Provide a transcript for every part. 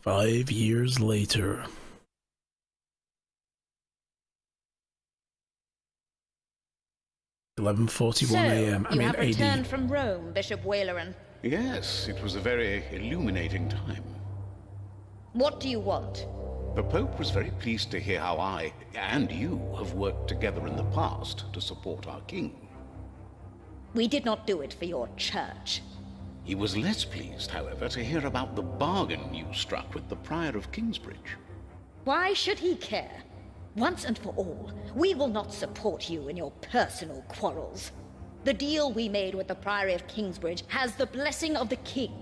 5 years later. 11:41 a.m. You have AD. returned from Rome, Bishop Waleran. Yes, it was a very illuminating time. What do you want? The Pope was very pleased to hear how I, and you, have worked together in the past to support our king. We did not do it for your church. He was less pleased, however, to hear about the bargain you struck with the Prior of Kingsbridge. Why should he care? Once and for all, we will not support you in your personal quarrels. The deal we made with the Priory of Kingsbridge has the blessing of the king.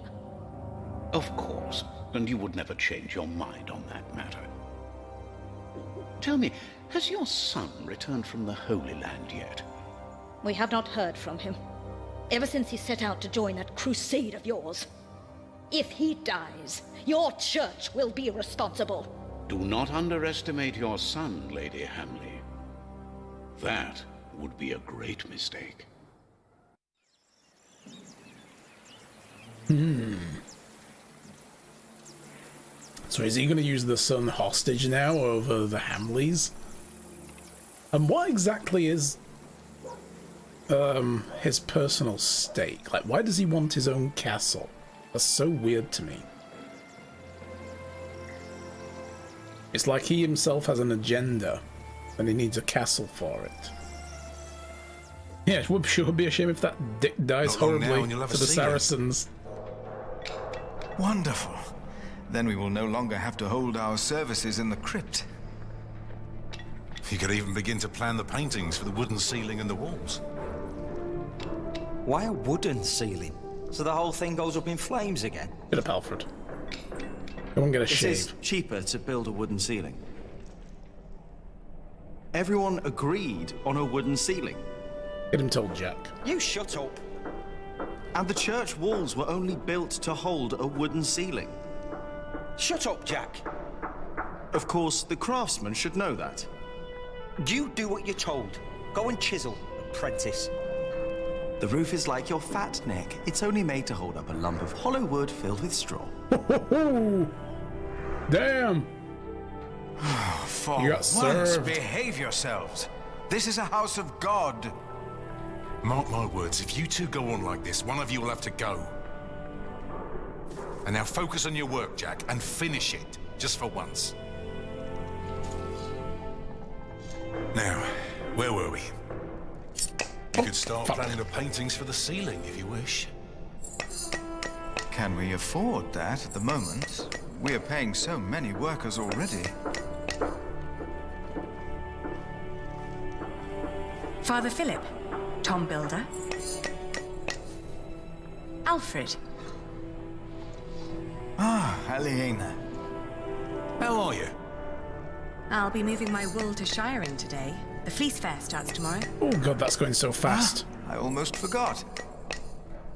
Of course, and you would never change your mind on that matter. Tell me, has your son returned from the Holy Land yet? We have not heard from him, ever since he set out to join that crusade of yours. If he dies, your church will be responsible. Do not underestimate your son, Lady Hamley. That would be a great mistake. So is he going to use the son hostage now over the Hamleys? And what exactly is his personal stake? Like, why does he want his own castle? That's so weird to me. It's like he himself has an agenda and he needs a castle for it. Yeah, it would sure be a shame if that dick dies horribly to the Saracens. Wonderful. Then we will no longer have to hold our services in the crypt. You could even begin to plan the paintings for the wooden ceiling and the walls. Why a wooden ceiling? So the whole thing goes up in flames again? Get up, Alfred. Go and get a It shave. is cheaper to build a wooden ceiling. Everyone agreed on a wooden ceiling. Get him told, Jack. You shut up. And the church walls were only built to hold a wooden ceiling. Shut up, Jack. Of course, the craftsman should know that. You do what you're told. Go and chisel, apprentice. The roof is like your fat neck. It's only made to hold up a lump of hollow wood filled with straw. Damn! For You got once, served. behave yourselves. This is a house of God. Mark my words, if you two go on like this, one of you will have to go. And now focus on your work, Jack, and finish it, just for once. Now, where were we? You could start planning the paintings for the ceiling, if you wish. Can we afford that at the moment? We are paying so many workers already. Father Philip, Tom Builder, Alfred. Ah, Aliena. How are you? I'll be moving my wool to Shiring today. The Fleece Fair starts tomorrow. Oh god, that's going so fast. I almost forgot.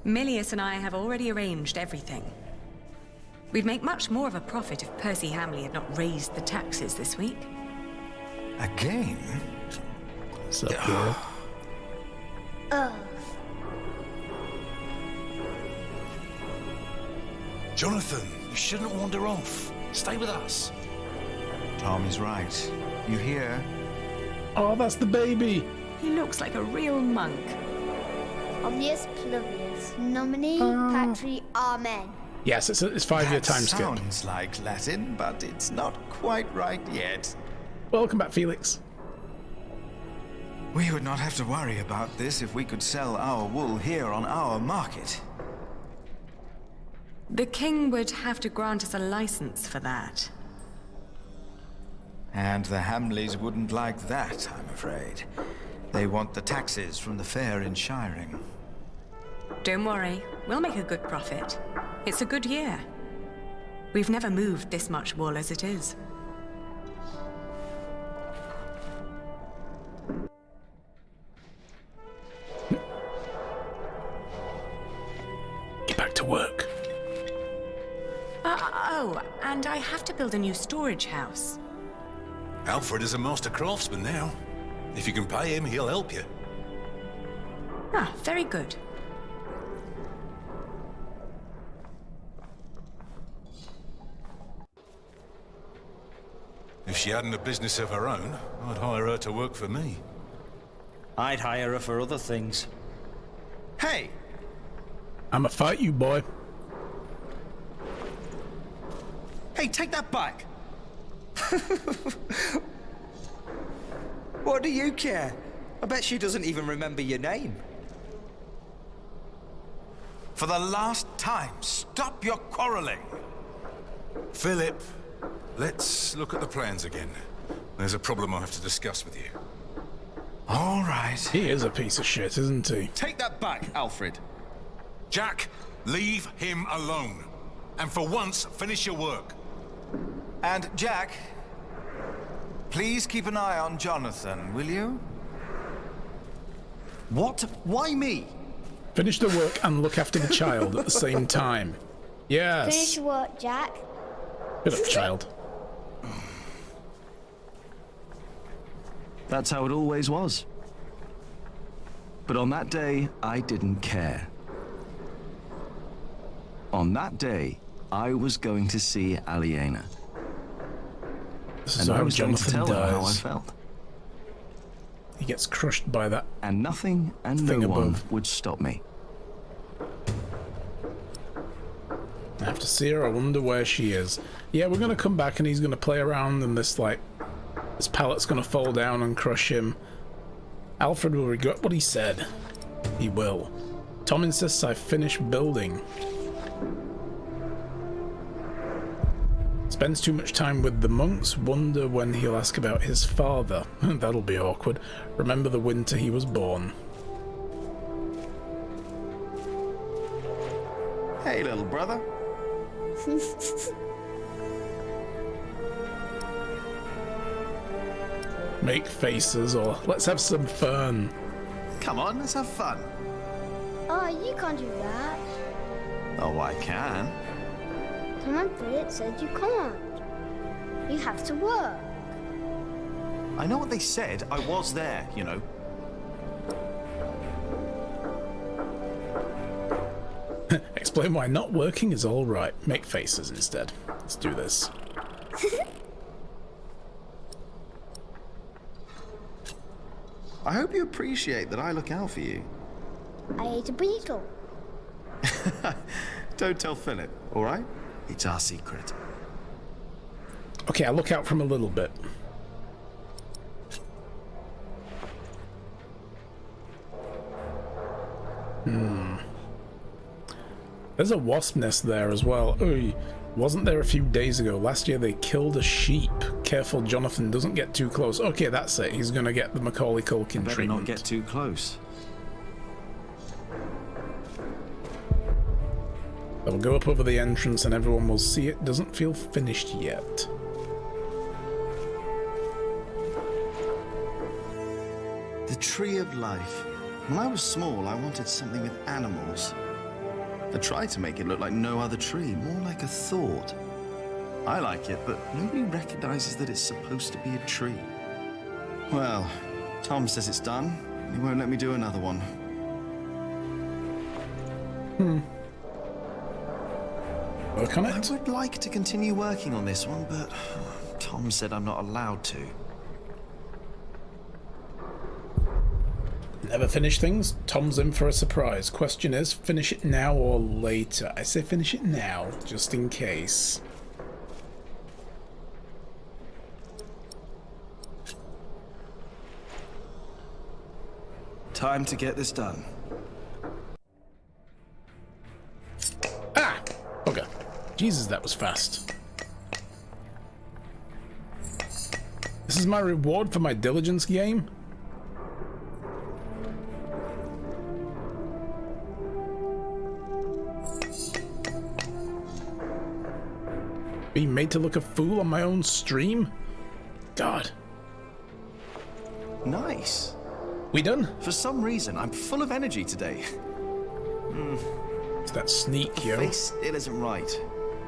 Milius and I have already arranged everything. We'd make much more of a profit if Percy Hamley had not raised the taxes this week. Again? What's up, girl? Jonathan, you shouldn't wander off. Stay with us. Tom is right. You hear? Oh, that's the baby. He looks like a real monk. Omnius Pluvius, nomine patri amen. Yes, it's 5-year That time skip. sounds like Latin, but it's not quite right yet. Welcome back, Felix. We would not have to worry about this if we could sell our wool here on our market. The king would have to grant us a license for that. And the Hamleys wouldn't like that, I'm afraid. They want the taxes from the fair in Shiring. Don't worry, we'll make a good profit. It's a good year. We've never moved this much wool as it is. Get back to work. Oh, and I have to build a new storage house. Alfred is a master craftsman now. If you can pay him, he'll help you. Ah, very good. If she hadn't a business of her own, I'd hire her to work for me. I'd hire her for other things. Hey! I'ma fight you, boy. Hey, take that back! What do you care? I bet she doesn't even remember your name. For the last time, stop your quarreling. Philip, let's look at the plans again. There's a problem I have to discuss with you. All right. He is a piece of shit, isn't he? Take that back, Alfred. Jack, leave him alone. And for once, finish your work. And Jack, please keep an eye on Jonathan, will you? What? Why me? Finish the work and look after the child at the same time. Yes. Finish what, Jack? Shut up, child. That's how it always was. But on that day, I didn't care. On that day, I was going to see Aliena. This is And I how was going to Jonathan tell her how I dies. felt. He gets crushed by that. And nothing and no Thing one above. would stop me. I have to see her. I wonder where she is. Yeah, we're gonna come back and he's gonna play around and this pallet's gonna fall down and crush him. Alfred will regret what he said. He will. Tom insists I finish building. Spends too much time with the monks. Wonder when he'll ask about his father. That'll be awkward. Remember the winter he was born. Hey, little brother. Make faces or let's have some fun. Come on, let's have fun. Oh, you can't do that. Oh, I can. Tom and Philip said you can't. You have to work. I know what they said. I was there, you know. Explain why not working is alright. Make faces instead. Let's do this. I hope you appreciate that I look out for you. I ate a beetle. Don't tell Philip, all right? It's our secret. Okay, I'll look out for him a little bit. There's a wasp nest there as well. Oy, wasn't there a few days ago? Last year they killed a sheep. Careful Jonathan doesn't get too close. Okay, that's it. He's gonna get the Macaulay Culkin Better treatment. not get too close. They'll go up over the entrance and everyone will see it. Doesn't feel finished yet. The Tree of Life. When I was small, I wanted something with animals. I tried to make it look like no other tree, more like a thought. I like it, but nobody recognizes that it's supposed to be a tree. Well, Tom says it's done. He won't let me do another one. Work on I it. would like to continue working on this one, but Tom said I'm not allowed to. Never finish things? Tom's in for a surprise. Question is, finish it now or later? I say finish it now, just in case. Time to get this done. Ah! Okay. Jesus, that was fast. This is my reward for my diligence game? Being made to look a fool on my own stream? God. Nice. We done? For some reason, I'm full of energy today. It's that sneak, The yo. face still isn't right.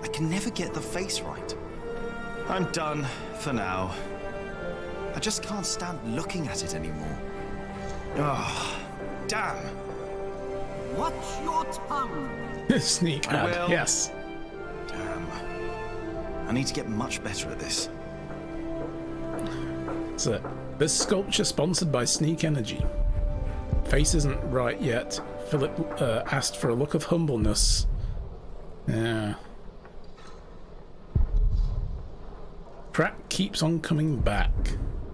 I can never get the face right. I'm done for now. I just can't stand looking at it anymore. Oh, damn. Watch your tongue. Sneak I ad, will. yes. Damn. I need to get much better at this. That's it. This sculpture sponsored by Sneak Energy. Face isn't right yet. Philip asked for a look of humbleness. Yeah. Crack keeps on coming back.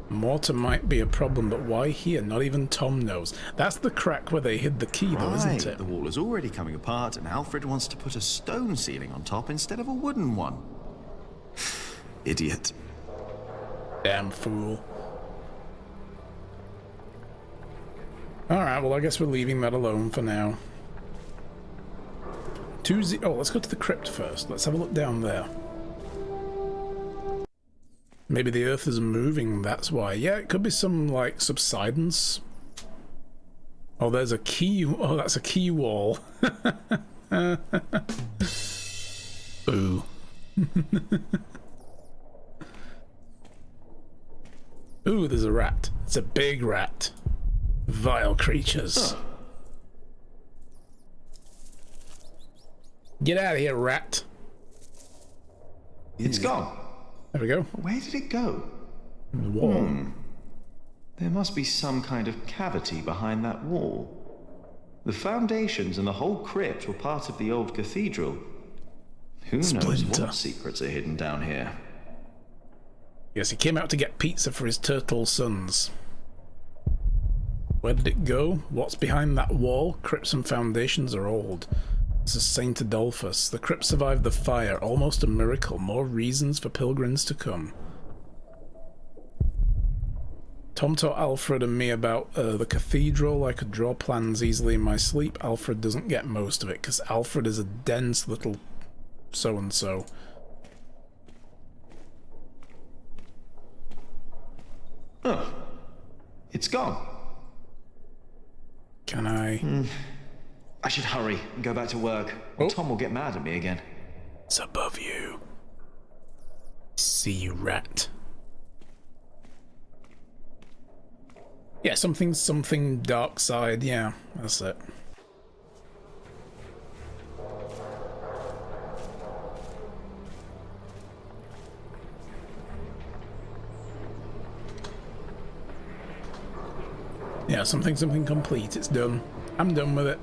Mortar might be a problem, but why here? Not even Tom knows. That's the crack where they hid the key, though, isn't it? The wall is already coming apart, and Alfred wants to put a stone ceiling on top instead of a wooden one. Idiot. Damn fool. Alright, well I guess we're leaving that alone for now. Oh, let's go to the crypt first. Let's have a look down there. Maybe the earth is moving, that's why. Yeah, it could be some, like, subsidence. Oh, there's a key. Oh, that's a key wall. Boo. Ooh, there's a rat. It's a big rat. Vile creatures. Get out of here, rat. It's gone. There we go. Where did it go? The wall. There must be some kind of cavity behind that wall. The foundations and the whole crypt were part of the old cathedral. Who knows what secrets are hidden down here? Yes, he came out to get pizza for his turtle sons. Where did it go? What's behind that wall? Crypts and foundations are old. This is Saint Adolphus. The crypt survived the fire. Almost a miracle. More reasons for pilgrims to come. Tom taught Alfred and me about the cathedral. I could draw plans easily in my sleep. Alfred doesn't get most of it because Alfred is a dense little so-and-so. Oh, it's gone. Can I? I should hurry and go back to work. Or Tom will get mad at me again. It's above you. See you, rat. Yeah, something dark side. Yeah, that's it. Yeah, something complete. It's done. I'm done with it.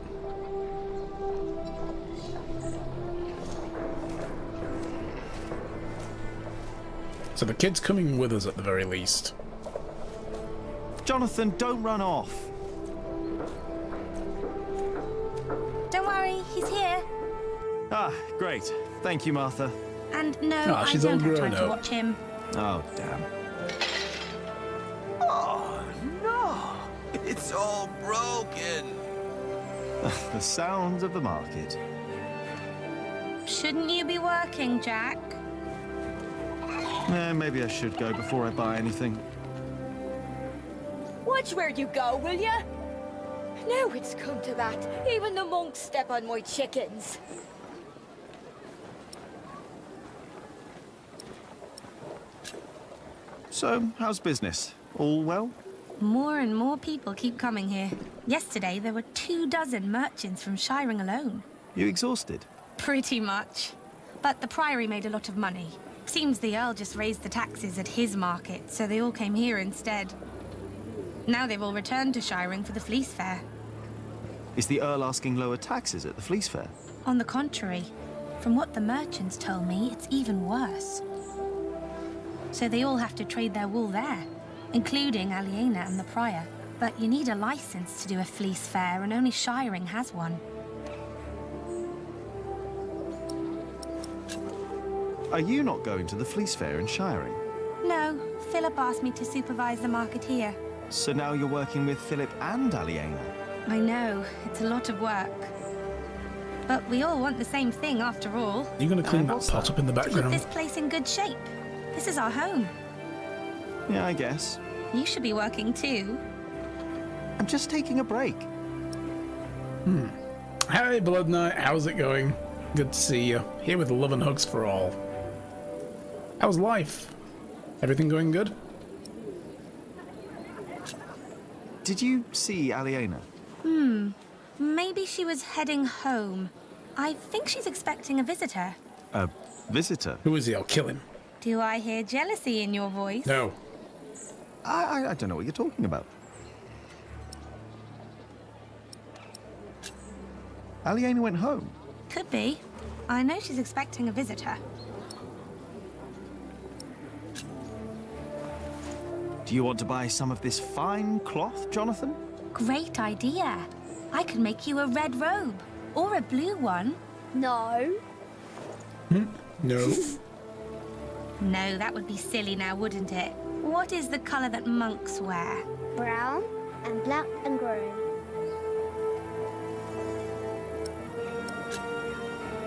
So the kid's coming with us at the very least. Jonathan, don't run off. Don't worry, he's here. Ah, great. Thank you, Martha. And no, I she's don't all have time grown to up. watch him. Oh, damn. Oh, no! It's all broken. The sounds of the market. Shouldn't you be working, Jack? Maybe I should go before I buy anything. Watch where you go, will ya? Now it's come to that. Even the monks step on my chickens. So, how's business? All well? More and more people keep coming here. Yesterday, there were 24 merchants from Shiring alone. You exhausted? Pretty much. But the Priory made a lot of money. Seems the Earl just raised the taxes at his market, so they all came here instead. Now they've all returned to Shiring for the Fleece Fair. Is the Earl asking lower taxes at the Fleece Fair? On the contrary, from what the merchants told me, it's even worse. So they all have to trade their wool there, including Aliena and the Prior. But you need a license to do a Fleece Fair, and only Shiring has one. Are you not going to the Fleece Fair in Shiring? No, Philip asked me to supervise the market here. So now you're working with Philip and Aliena? I know, it's a lot of work. But we all want the same thing after all. You're going to clean that pot up in the To keep background. this place in good shape. This is our home. Yeah, I guess. You should be working too. I'm just taking a break. Hey, Blood Knight, how's it going? Good to see you. Here with love and hugs for all. How's life? Everything going good? Did you see Aliena? Maybe she was heading home. I think she's expecting a visitor. A visitor? Who is he? I'll kill him. Do I hear jealousy in your voice? No. I don't know what you're talking about. Aliena went home. Could be. I know she's expecting a visitor. Do you want to buy some of this fine cloth, Jonathan? Great idea. I could make you a red robe. Or a blue one. No. No. No, that would be silly now, wouldn't it? What is the colour that monks wear? Brown and black and grey.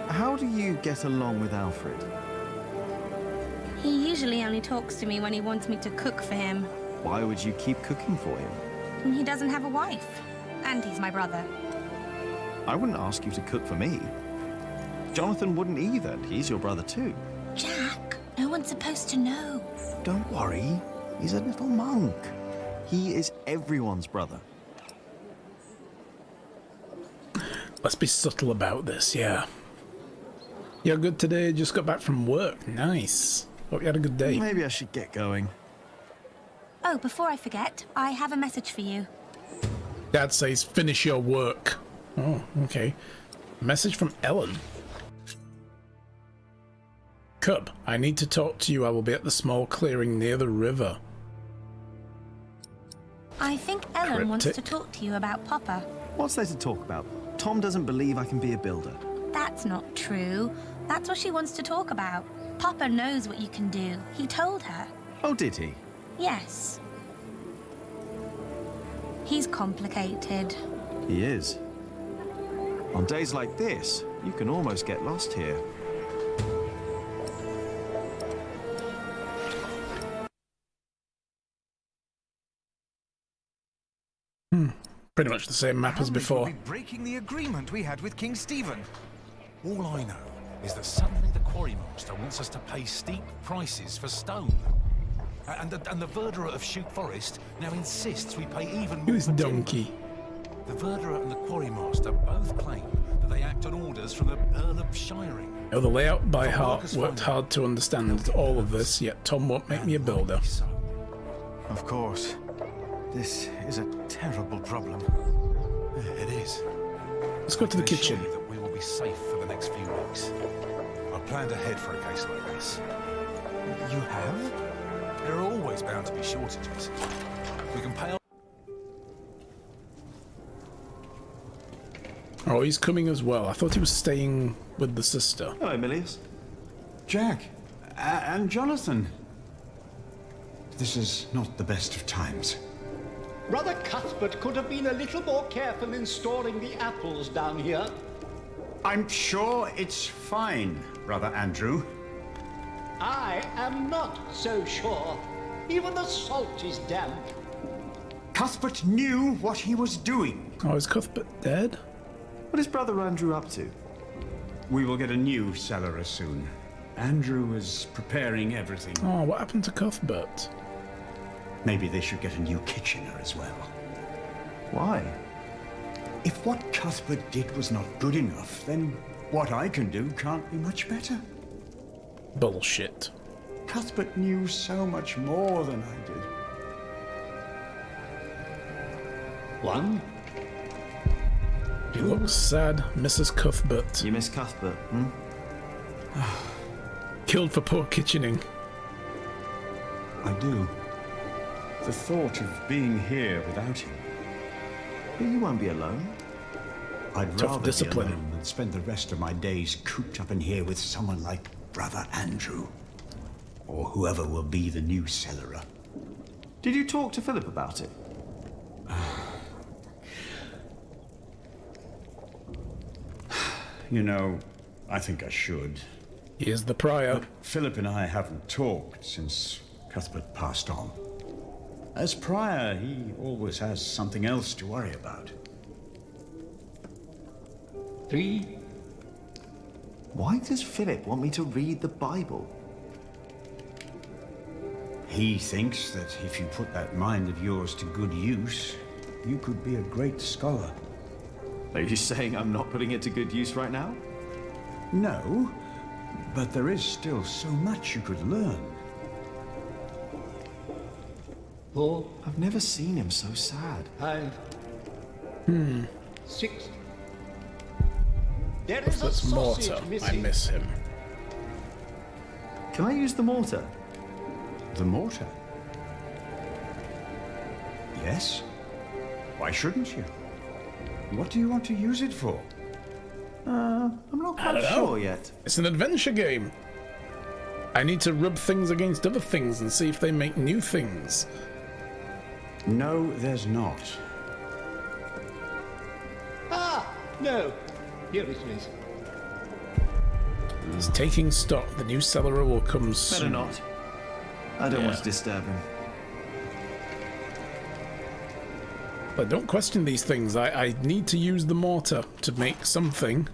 How do you get along with Alfred? He usually only talks to me when he wants me to cook for him. Why would you keep cooking for him? He doesn't have a wife. And he's my brother. I wouldn't ask you to cook for me. Jonathan wouldn't either. He's your brother too. Jack, no one's supposed to know. Don't worry. He's a little monk. He is everyone's brother. Let's be subtle about this, yeah. You're good today, just got back from work. Nice. Hope you had a good day. Maybe I should get going. Oh, before I forget, I have a message for you. Dad says finish your work. Oh, okay. Message from Ellen. Cub, I need to talk to you. I will be at the small clearing near the river. I think Ellen wants Cryptic. to talk to you about Papa. What's there to talk about? Tom doesn't believe I can be a builder. That's not true. That's what she wants to talk about. Papa knows what you can do. He told her. Oh, did he? Yes. He's complicated. He is. On days like this, you can almost get lost here. Pretty much the same map as before. We'll be breaking the agreement we had with King Stephen. All I know is that suddenly the quarrymaster wants us to pay steep prices for stone. And the verderer of Shoot Forest now insists we pay even more Who's for Donkey? timber. The verderer and the quarrymaster both claim that they act on orders from the Earl of Shiring. Oh, the layout by heart worked hard to understand all of this, yet Tom won't make me a builder. Of course. This is a terrible problem. It is. Let's go to the I can assure kitchen. you that we will be safe for the next few weeks. I've planned ahead for a case like this. You have? There are always bound to be shortages. We can pay our... Oh, he's coming as well. I thought he was staying with the sister. Hello, Milius. Jack, and Jonathan. This is not the best of times. Brother Cuthbert could have been a little more careful in storing the apples down here. I'm sure it's fine, Brother Andrew. I am not so sure. Even the salt is damp. Cuthbert knew what he was doing. Oh, is Cuthbert dead? What is Brother Andrew up to? We will get a new cellarer soon. Andrew is preparing everything. Oh, what happened to Cuthbert? Maybe they should get a new kitchener as well. Why? If what Cuthbert did was not good enough, then what I can do can't be much better. Bullshit. Cuthbert knew so much more than I did. One. He looks sad, Mrs. Cuthbert. You miss Cuthbert, hmm? Killed for poor kitchening. I do. The thought of being here without him. But you won't be alone. I'd Tough rather discipline. be alone than spend the rest of my days cooped up in here with someone like Brother Andrew. Or whoever will be the new cellarer. Did you talk to Philip about it? You know, I think I should. He is the prior. But Philip and I haven't talked since Cuthbert passed on. As prior, he always has something else to worry about. 3. Why does Philip want me to read the Bible? He thinks that if you put that mind of yours to good use, you could be a great scholar. Are you saying I'm not putting it to good use right now? No, but there is still so much you could learn. 4. I've never seen him so sad. 5. 6. There is a That's sausage mortar. I missing. miss him. Can I use the mortar? The mortar? Yes. Why shouldn't you? What do you want to use it for? I'm not I quite don't know. sure yet. It's an adventure game. I need to rub things against other things and see if they make new things. No, there's not. Ah, no. Here it is. He's taking stock. The new cellarer will come soon. Better not. I don't want to disturb him. But don't question these things. I need to use the mortar to make something.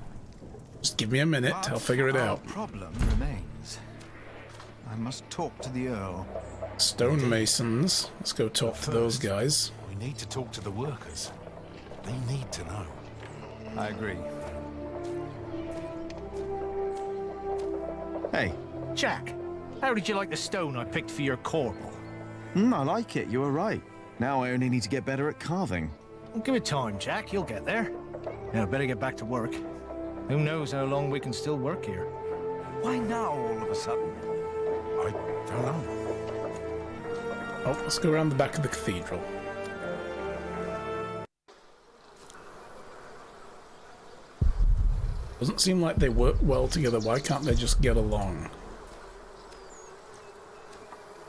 Just give me a minute. I'll figure it out. Problem remains. I must talk to the Earl. Stonemasons. Let's go talk to those guys. We need to talk to the workers. They need to know. I agree. Hey. Jack, how did you like the stone I picked for your corbel? I like it. You were right. Now I only need to get better at carving. Well, give it time, Jack. You'll get there. Now, better get back to work. Who knows how long we can still work here? Why now, all of a sudden? I don't know. Oh, let's go around the back of the cathedral. Doesn't seem like they work well together. Why can't they just get along?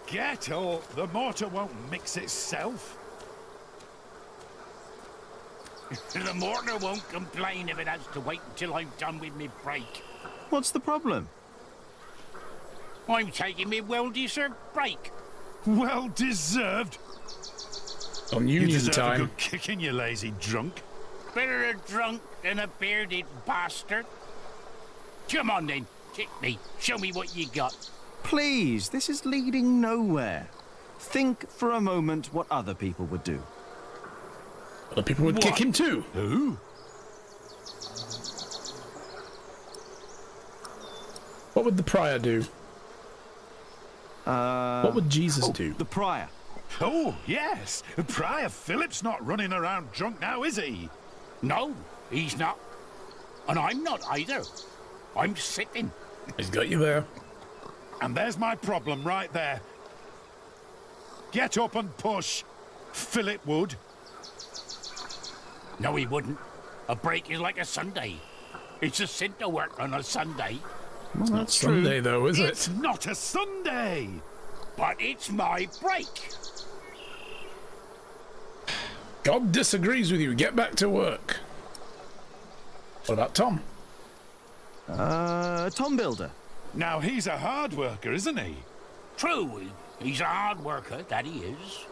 Get up! The mortar won't mix itself. The mortar won't complain if it has to wait until I'm done with me break. What's the problem? I'm taking me well-deserved break. Well deserved. On You Union deserve a time. good kicking, you lazy drunk. Better a drunk than a bearded bastard. Come on then, kick me. Show me what you got. Please, this is leading nowhere. Think for a moment what other people would do. Other people would kick him too. Who? What would the prior do? What would Jesus do? The prior. Oh, yes. Prior Philip's not running around drunk now, is he? No, he's not. And I'm not either. I'm sitting. He's got you there. And there's my problem right there. Get up and push. Philip would. No, he wouldn't. A break is like a Sunday. It's a sin to work on a Sunday. It's not Sunday though, is It's it? not a Sunday. But it's my break. God disagrees with you. Get back to work. What about Tom? Tom Builder. Now, he's a hard worker, isn't he? True, he's a hard worker, that he is.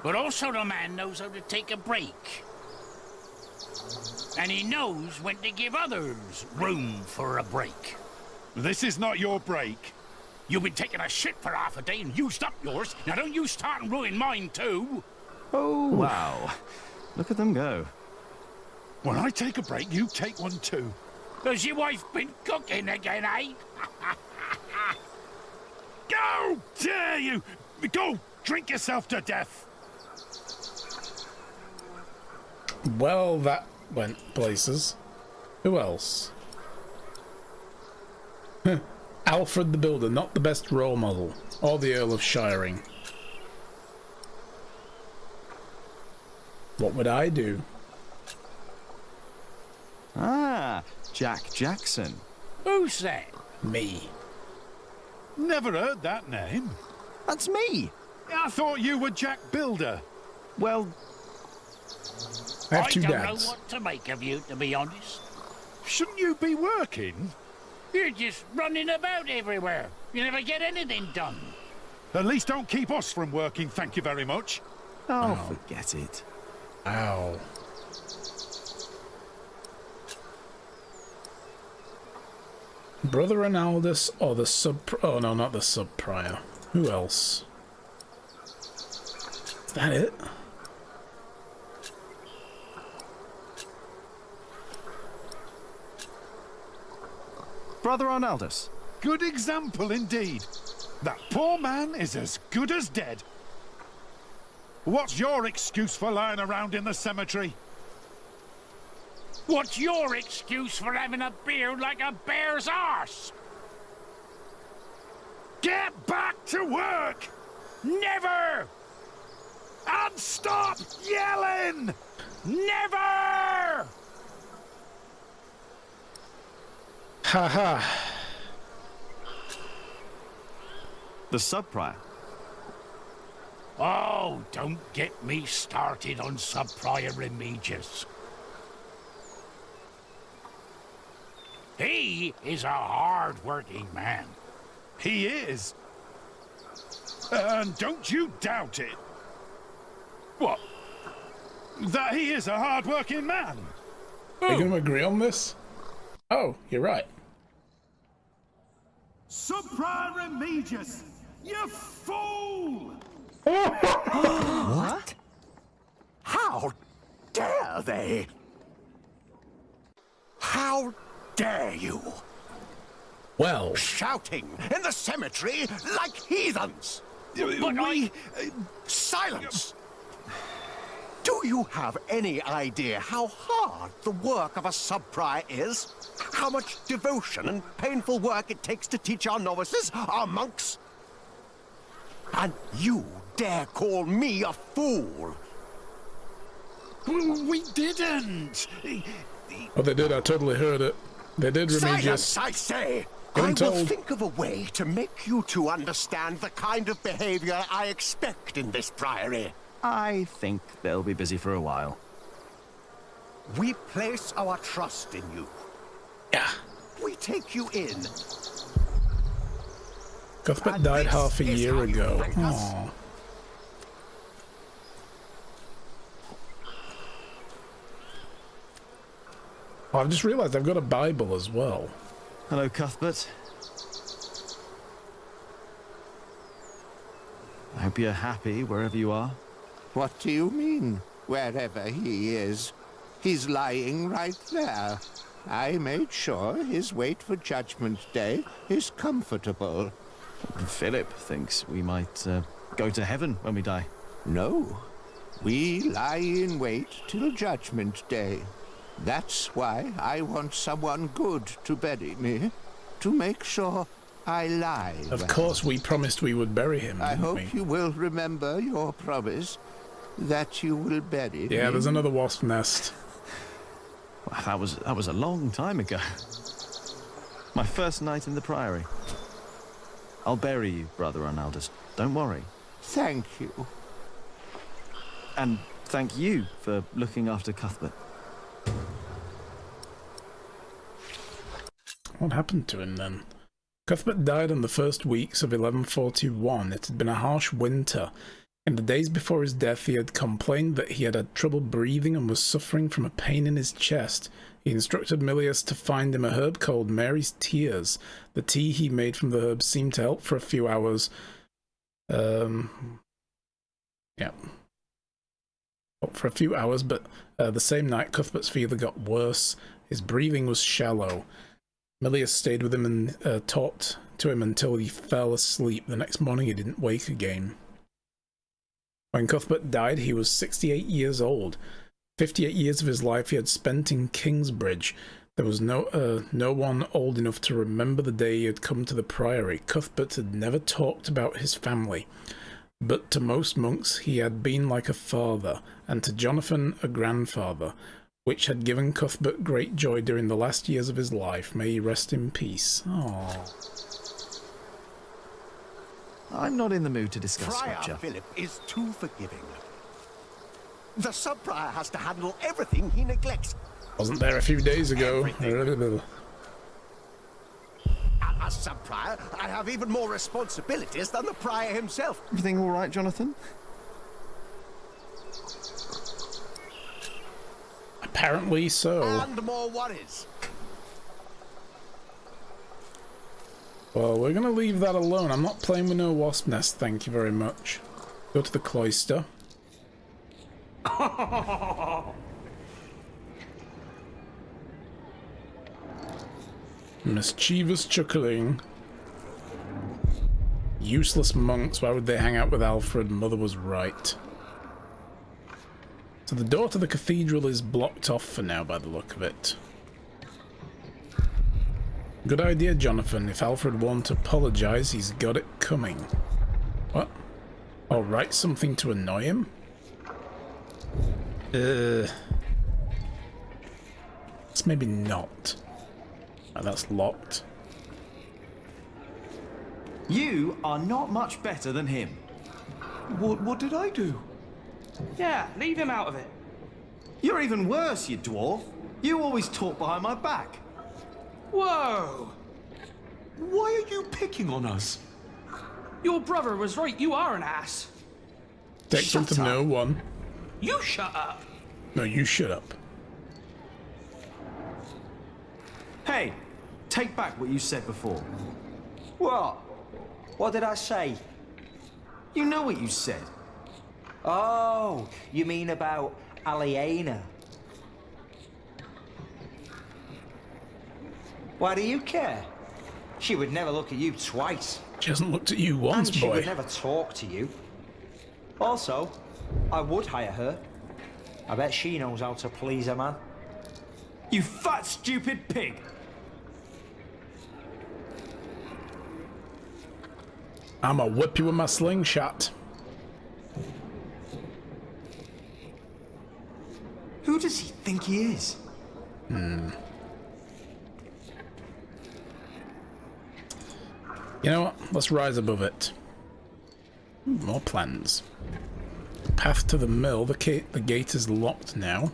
But also the man knows how to take a break. And he knows when to give others room for a break. This is not your break. You've been taking a shit for half a day and used up yours. Now don't you start and ruin mine too. Oh, wow. Look at them go. When I take a break, you take one too. Has your wife been cooking again, eh? Go! Dare you! Go! Drink yourself to death! Well, that went places. Who else? Alfred the Builder, not the best role model. Or the Earl of Shiring. What would I do? Ah, Jack Jackson. Who's that? Me. Never heard that name. That's me. I thought you were Jack Builder. Well, I have two don't dads. know what to make of you, to be honest. Shouldn't you be working? You're just running about everywhere. You never get anything done. At least don't keep us from working, thank you very much. oh, forget it. Ow. Brother Ronaldus or the sub... Oh, no, not the sub-prior. Who else? Is that it? Brother Arnaldus. Good example indeed. That poor man is as good as dead. What's your excuse for lying around in the cemetery? What's your excuse for having a beard like a bear's arse? Get back to work! Never! And stop yelling! Never! Haha. The sub-prior. Oh, don't get me started on Sub-Prior Remigius. He is a hard-working man. He is. And don't you doubt it. What? That he is a hard-working man? Are you going to agree on this? Oh, you're right. Sub-Prior Remigius, you fool! What? How dare they? How dare you? Well, shouting in the cemetery like heathens. But silence! Do you have any idea how hard the work of a sub-prior is? How much devotion and painful work it takes to teach our novices, our monks? And you dare call me a fool? We didn't. Oh, they did. I totally heard it. They did, Remigius. Silence, I say! I'm I will told. think of a way to make you two understand the kind of behavior I expect in this priory. I think they'll be busy for a while. We place our trust in you. Yeah. We take you in. Cuthbert died half a year ago. Aww. Oh, I've just realised I've got a Bible as well. Hello, Cuthbert. I hope you're happy wherever you are. What do you mean, wherever he is? He's lying right there. I made sure his wait for Judgment Day is comfortable. Philip thinks we might go to heaven when we die. No. We lie in wait till Judgment Day. That's why I want someone good to bury me, to make sure I lie. Of course, we promised we would bury him, I didn't hope we? you will remember your promise that you will bury me. Yeah, there's another wasp nest. Well, that was a long time ago. My first night in the Priory. I'll bury you, Brother Arnaldus. Don't worry. Thank you. And thank you for looking after Cuthbert. What happened to him then? Cuthbert died in the first weeks of 1141. It had been a harsh winter. In the days before his death, he had complained that he had had trouble breathing and was suffering from a pain in his chest. He instructed Milius to find him a herb called Mary's Tears. The tea he made from the herb seemed to help for a few hours. Yeah. For a few hours, but the same night Cuthbert's fever got worse. His breathing was shallow. Milius stayed with him and talked to him until he fell asleep. The next morning he didn't wake again. When Cuthbert died, he was 68 years old. 58 years of his life he had spent in Kingsbridge. There was no one old enough to remember the day he had come to the Priory. Cuthbert had never talked about his family, but to most monks he had been like a father, and to Jonathan a grandfather, which had given Cuthbert great joy during the last years of his life. May he rest in peace. Aww. I'm not in the mood to discuss Prior scripture. Philip is too forgiving. The sub-prior has to handle everything he neglects. Wasn't there a few days ago. As sub-prior, I have even more responsibilities than the prior himself. Everything all right, Jonathan? Apparently so. And more worries. Well, we're going to leave that alone. I'm not playing with no wasp nest, thank you very much. Go to the cloister. Mischievous chuckling. Useless monks, why would they hang out with Alfred? Mother was right. So the door to the cathedral is blocked off for now by the look of it. Good idea, Jonathan. If Alfred won't apologize, he's got it coming. What? Oh, write something to annoy him? It's maybe not. Oh, that's locked. You are not much better than him. What did I do? Yeah, leave him out of it. You're even worse, you dwarf. You always talk behind my back. Whoa! Why are you picking on us? Your brother was right, you are an ass. Takes one to know one. You shut up. No, you shut up. Hey, take back what you said before. What? What did I say? You know what you said. Oh, you mean about Aliena? Why do you care? She would never look at you twice. She hasn't looked at you once, and she boy. would never talk to you. Also, I would hire her. I bet she knows how to please a man. You fat, stupid pig! I'ma whip you with my slingshot. Who does he think he is? You know what? Let's rise above it. More plans. Path to the mill. The gate is locked now.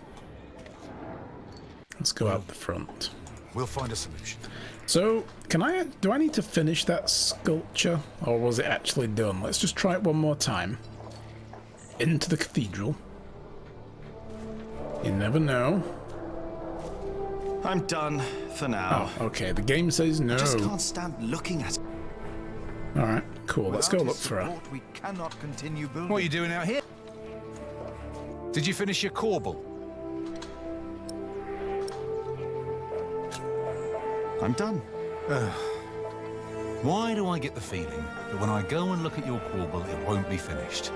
Let's go out the front. We'll find a solution. So, do I need to finish that sculpture? Or was it actually done? Let's just try it one more time. Into the cathedral. You never know. I'm done for now. Oh, okay. The game says no. I just can't stand looking at it. Alright, cool. Let's go look for her. We cannot continue building. What are you doing out here? Did you finish your corbel? I'm done. Why do I get the feeling that when I go and look at your corbel, it won't be finished?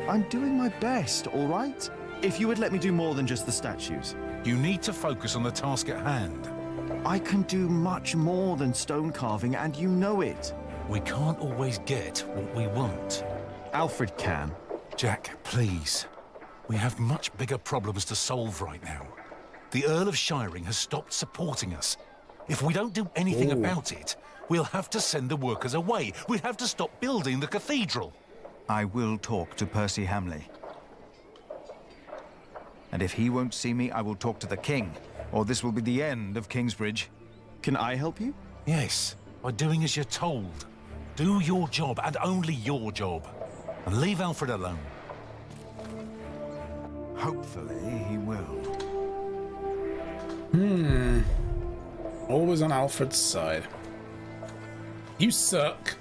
I'm doing my best, all right? If you would let me do more than just the statues. You need to focus on the task at hand. I can do much more than stone carving, and you know it. We can't always get what we want. Alfred can. Jack, please. We have much bigger problems to solve right now. The Earl of Shiring has stopped supporting us. If we don't do anything about it, we'll have to send the workers away. We'll have to stop building the cathedral. I will talk to Percy Hamley. And if he won't see me, I will talk to the king, or this will be the end of Kingsbridge. Can I help you? Yes, by doing as you're told. Do your job, and only your job. And leave Alfred alone. Hopefully he will. Always on Alfred's side. You suck.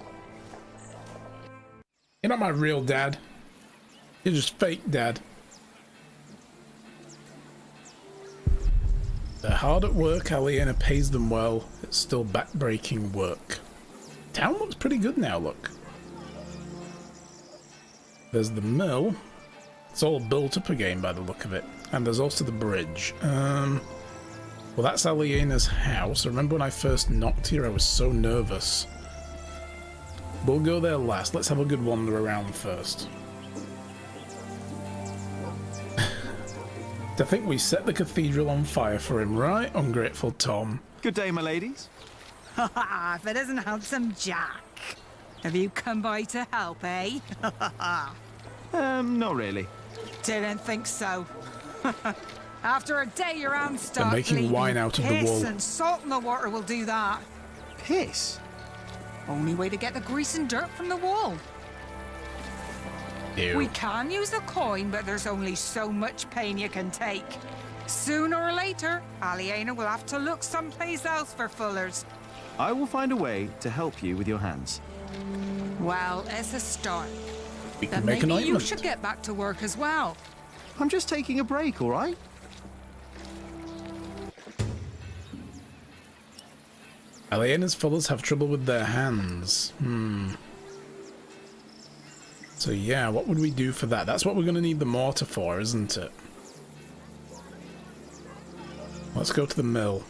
You're not my real dad. You're just fake dad. They're hard at work. Aliena pays them well. It's still backbreaking work. Town looks pretty good now, look. There's the mill. It's all built up again by the look of it. And there's also the bridge. Well, that's Aliena's house. Remember when I first knocked here, I was so nervous. We'll go there last. Let's have a good wander around first. I think we set the cathedral on fire for him, right? Ungrateful Tom. Good day, my ladies. If it isn't handsome Jack. Have you come by to help, eh? Not really. Didn't think so. After a day around They're making wine out of the wall. Piss and salt in the water will do that. Piss? Only way to get the grease and dirt from the wall. Ew. We can use a coin, but there's only so much pain you can take. Sooner or later, Aliena will have to look someplace else for fullers. I will find a way to help you with your hands. Well, it's a start. We can Then make an maybe you ointment. should get back to work as well. I'm just taking a break, all right? Aliena's followers have trouble with their hands. So yeah, what would we do for that? That's what we're going to need the mortar for, isn't it? Let's go to the mill.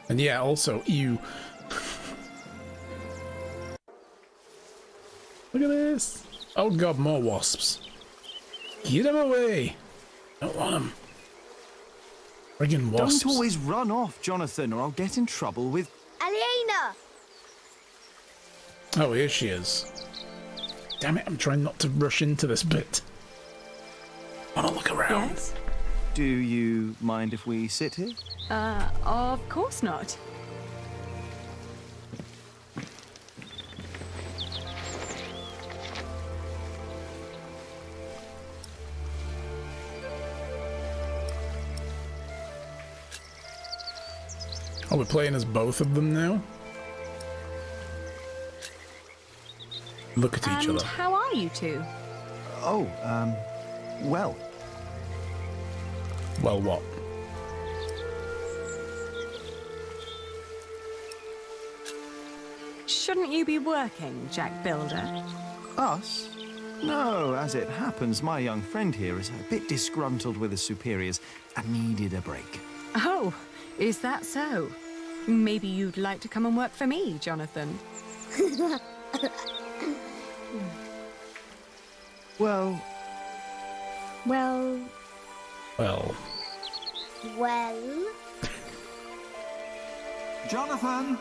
And yeah, also, you. Look at this. Oh god, more wasps. Get them away. Don't want them. Friggin' wasps. Don't always run off, Jonathan, or I'll get in trouble with... Aliena! Oh, here she is. Damn it, I'm trying not to rush into this bit. I want to look around. Yes? Do you mind if we sit here? Of course not. Oh, we're playing as both of them now? Look at each other. How are you two? Oh, well. Well, what? Shouldn't you be working, Jack Builder? Us? No, as it happens, my young friend here is a bit disgruntled with his superiors and needed a break. Oh, is that so? Maybe you'd like to come and work for me, Jonathan. Well... Well... Well... Well... Jonathan!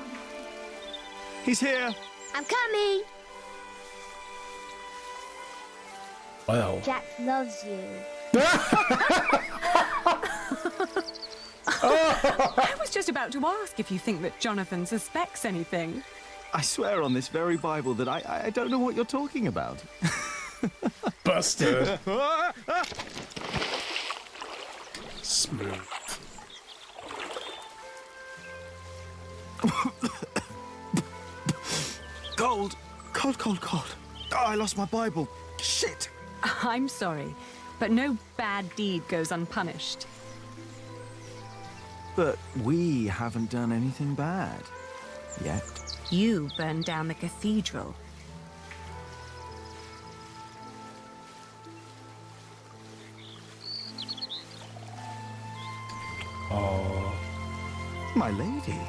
He's here! I'm coming! Well... Jack loves you. I was just about to ask if you think that Jonathan suspects anything. I swear on this very Bible that I don't know what you're talking about. Busted. Smooth. Cold. Cold. Oh, I lost my Bible. Shit. I'm sorry, but no bad deed goes unpunished. But we haven't done anything bad. Yet. You burned down the cathedral. Oh. My lady.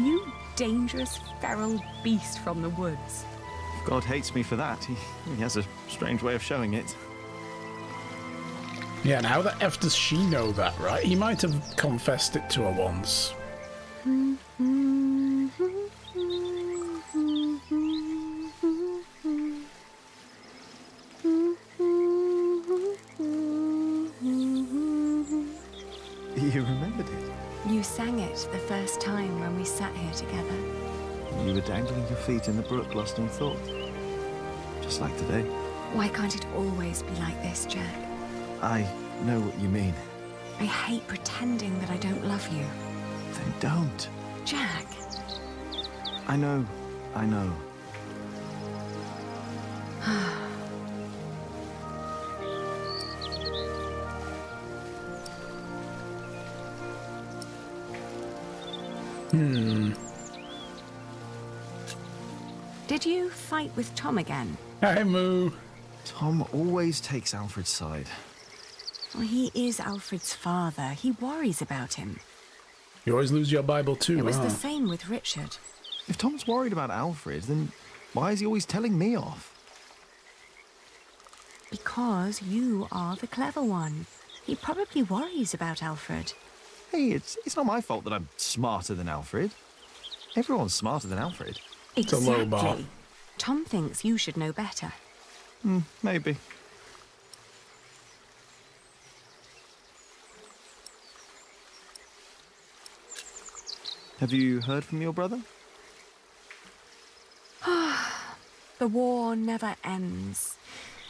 You dangerous, feral beast from the woods. If God hates me for that, he has a strange way of showing it. Yeah, and how the F does she know that, right? He might have confessed it to her once. You remembered it? You sang it the first time when we sat here together. You were dangling your feet in the brook, lost in thought. Just like today. Why can't it always be like this, Jack? I know what you mean. I hate pretending that I don't love you. Then don't. Jack. I know. Did you fight with Tom again? Hey, Moo. Tom always takes Alfred's side. Well, he is Alfred's father. He worries about him. You always lose your Bible too, It was the same with Richard. If Tom's worried about Alfred, then why is he always telling me off? Because you are the clever one. He probably worries about Alfred. Hey, it's not my fault that I'm smarter than Alfred. Everyone's smarter than Alfred. Exactly. a low bar. Tom thinks you should know better. Maybe. Have you heard from your brother? The war never ends,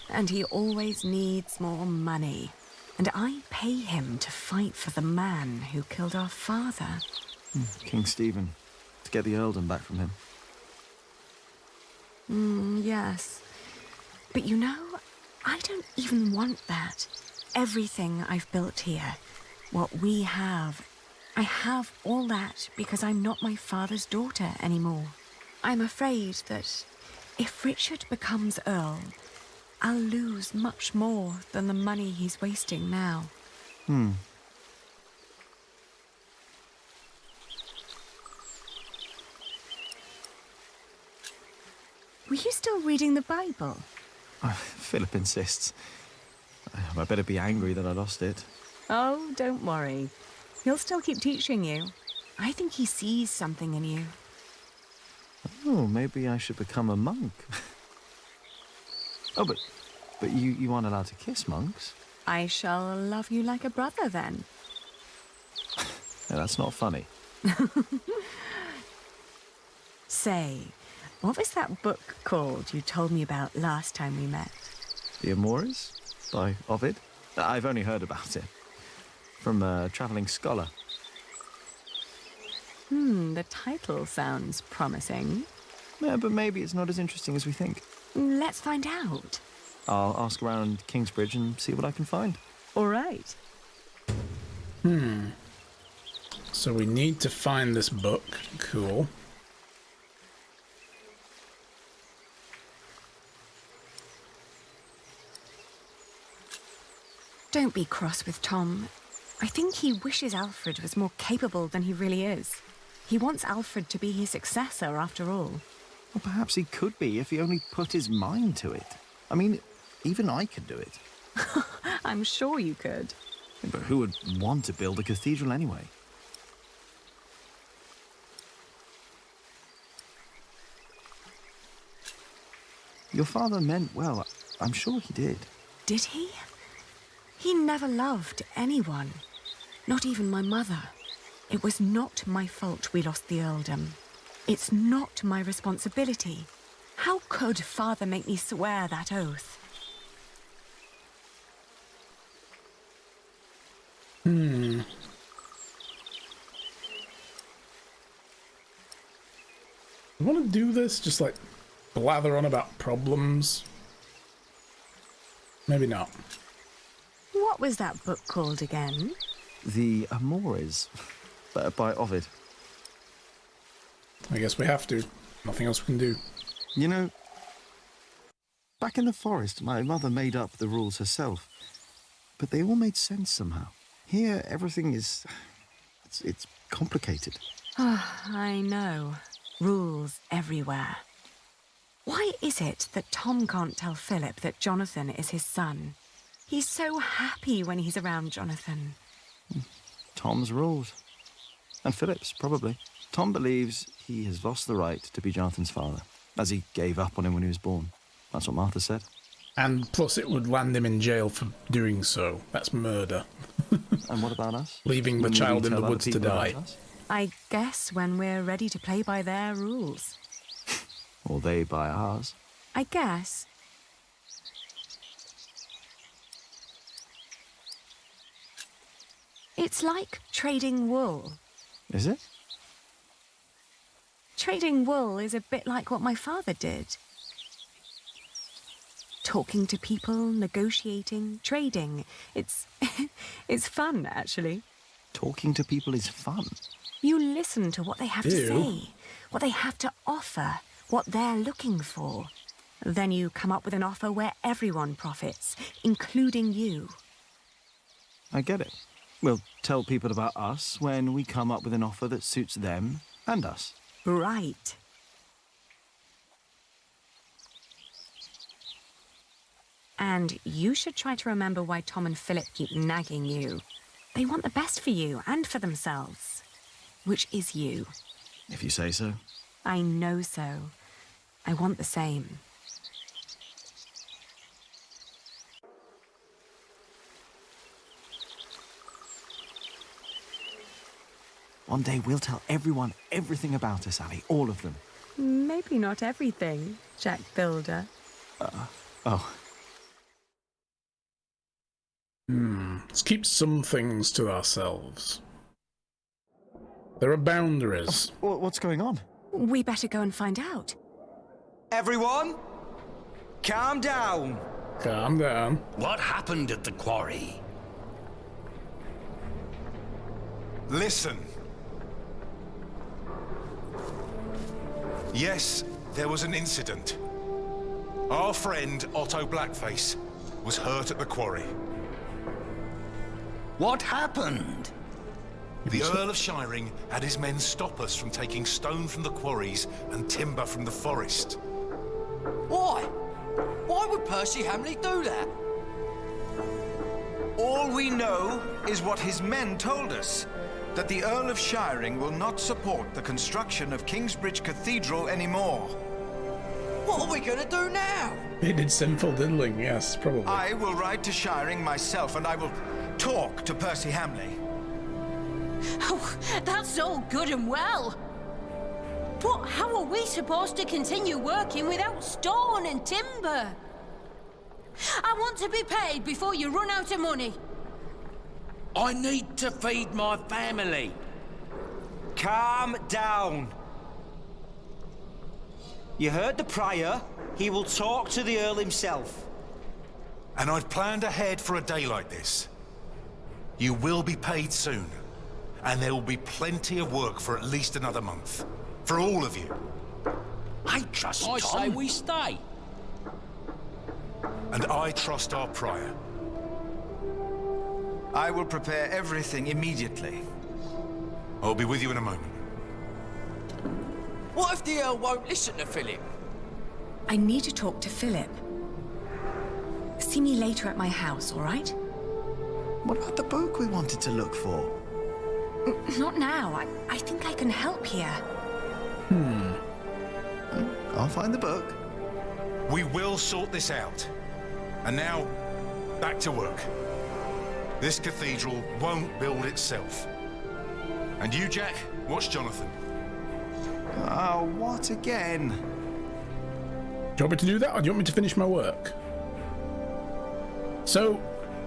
and he always needs more money. And I pay him to fight for the man who killed our father. King Stephen, to get the earldom back from him. Yes. But you know, I don't even want that. Everything I've built here, what we have, I have all that because I'm not my father's daughter anymore. I'm afraid that if Richard becomes Earl, I'll lose much more than the money he's wasting now. Were you still reading the Bible? Philip insists. I better be angry that I lost it. Oh, don't worry. He'll still keep teaching you. I think he sees something in you. Oh, maybe I should become a monk. Oh, but you aren't allowed to kiss monks. I shall love you like a brother then. Yeah, that's not funny. Say, what was that book called you told me about last time we met? The Amores by Ovid. I've only heard about it from a travelling scholar. The title sounds promising. Yeah, but maybe it's not as interesting as we think. Let's find out. I'll ask around Kingsbridge and see what I can find. All right. So we need to find this book. Cool. Don't be cross with Tom. I think he wishes Alfred was more capable than he really is. He wants Alfred to be his successor, after all. Well, perhaps he could be if he only put his mind to it. I mean, even I could do it. I'm sure you could. But who would want to build a cathedral anyway? Your father meant well. I'm sure he did. Did he? He never loved anyone. Not even my mother. It was not my fault we lost the earldom. It's not my responsibility. How could Father make me swear that oath? You want to do this? Just like blather on about problems? Maybe not. What was that book called again? The Amores by Ovid. I guess we have to. Nothing else we can do. You know, back in the forest, my mother made up the rules herself, but they all made sense somehow. Here, everything is... it's complicated. I know. Rules everywhere. Why is it that Tom can't tell Philip that Jonathan is his son? He's so happy when he's around Jonathan. Tom's rules. And Philip's, probably. Tom believes he has lost the right to be Jonathan's father, as he gave up on him when he was born. That's what Martha said. And plus it would land him in jail for doing so. That's murder. And what about us? Leaving the child in the woods to die. I guess when we're ready to play by their rules. Or they by ours. I guess. It's like trading wool. Is it? Trading wool is a bit like what my father did. Talking to people, negotiating, trading. It's fun, actually. Talking to people is fun. You listen to what they have to say, what they have to offer, what they're looking for. Then you come up with an offer where everyone profits, including you. I get it. We'll tell people about us when we come up with an offer that suits them and us. Right. And you should try to remember why Tom and Philip keep nagging you. They want the best for you and for themselves. Which is you. If you say so. I know so. I want the same. One day we'll tell everyone everything about us, Abby. All of them. Maybe not everything, Jack Builder. Oh. Let's keep some things to ourselves. There are boundaries. What's going on? We better go and find out. Everyone, calm down. Calm down. What happened at the quarry? Listen. Yes, there was an incident. Our friend, Otto Blackface, was hurt at the quarry. What happened? The Earl of Shiring had his men stop us from taking stone from the quarries and timber from the forest. Why? Why would Percy Hamley do that? All we know is what his men told us. That the Earl of Shiring will not support the construction of Kingsbridge Cathedral anymore. What are we gonna do now? He did sinful diddling, yes, probably. I will ride to Shiring myself and I will talk to Percy Hamley. Oh, that's all good and well. But how are we supposed to continue working without stone and timber? I want to be paid before you run out of money. I need to feed my family. Calm down. You heard the Prior. He will talk to the Earl himself. And I'd planned ahead for a day like this. You will be paid soon. And there will be plenty of work for at least another month. For all of you. I trust Tom. I say we stay. And I trust our Prior. I will prepare everything immediately. I'll be with you in a moment. What if the Earl won't listen to Philip? I need to talk to Philip. See me later at my house, all right? What about the book we wanted to look for? Not now. I think I can help here. I'll find the book. We will sort this out. And now, back to work. This cathedral won't build itself. And you, Jack, watch Jonathan. Oh, what again? Do you want me to do that, or do you want me to finish my work? So,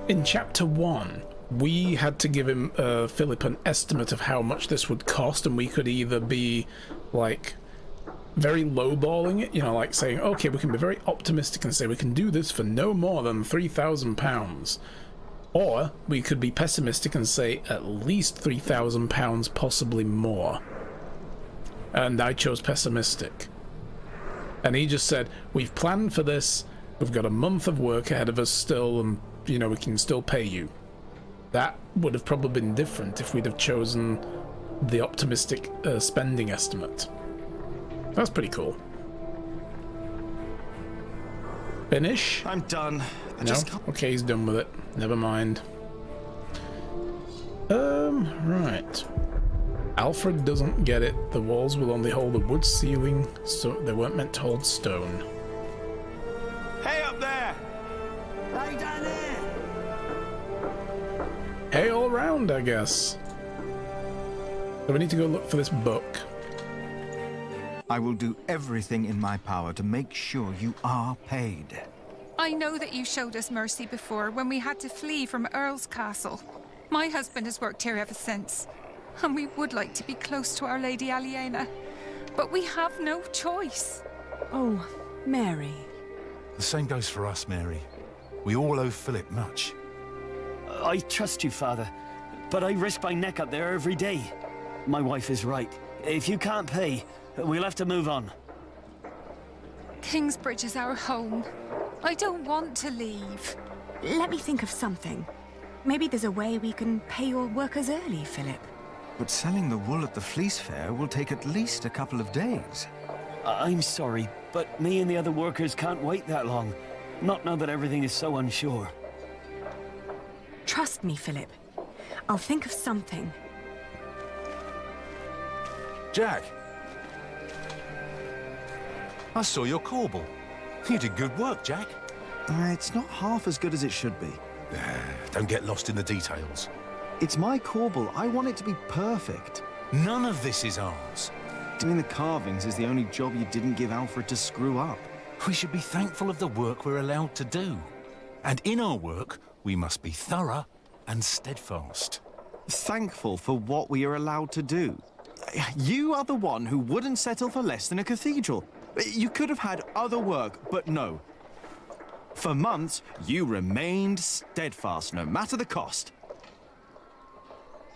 in chapter 1, we had to give him, Philip, an estimate of how much this would cost, and we could either be, like, very lowballing it, you know, like saying, okay, we can be very optimistic and say we can do this for no more than £3,000. Or we could be pessimistic and say at least £3,000, possibly more. And I chose pessimistic. And he just said, we've planned for this, we've got a month of work ahead of us still, and, you know, we can still pay you. That would have probably been different if we'd have chosen the optimistic spending estimate. That's pretty cool. Finish? I'm done. No? Okay, he's done with it. Never mind. Right. Alfred doesn't get it. The walls will only hold a wood ceiling, so they weren't meant to hold stone. Hey up there! Hey down there! Hey all round, I guess. So we need to go look for this book. I will do everything in my power to make sure you are paid. I know that you showed us mercy before when we had to flee from Earl's Castle. My husband has worked here ever since, and we would like to be close to Our Lady Aliena, but we have no choice. Oh, Mary. The same goes for us, Mary. We all owe Philip much. I trust you, Father, but I risk my neck up there every day. My wife is right. If you can't pay, we'll have to move on. Kingsbridge is our home. I don't want to leave. Let me think of something. Maybe there's a way we can pay your workers early, Philip. But selling the wool at the fleece fair will take at least a couple of days. I'm sorry, but me and the other workers can't wait that long. Not now that everything is so unsure. Trust me, Philip. I'll think of something. Jack. I saw your corbel. You did good work, Jack. It's not half as good as it should be. Don't get lost in the details. It's my corbel. I want it to be perfect. None of this is ours. Doing the carvings is the only job you didn't give Alfred to screw up. We should be thankful of the work we're allowed to do. And in our work, we must be thorough and steadfast. Thankful for what we are allowed to do. You are the one who wouldn't settle for less than a cathedral. You could have had other work, but no. For months, you remained steadfast, no matter the cost.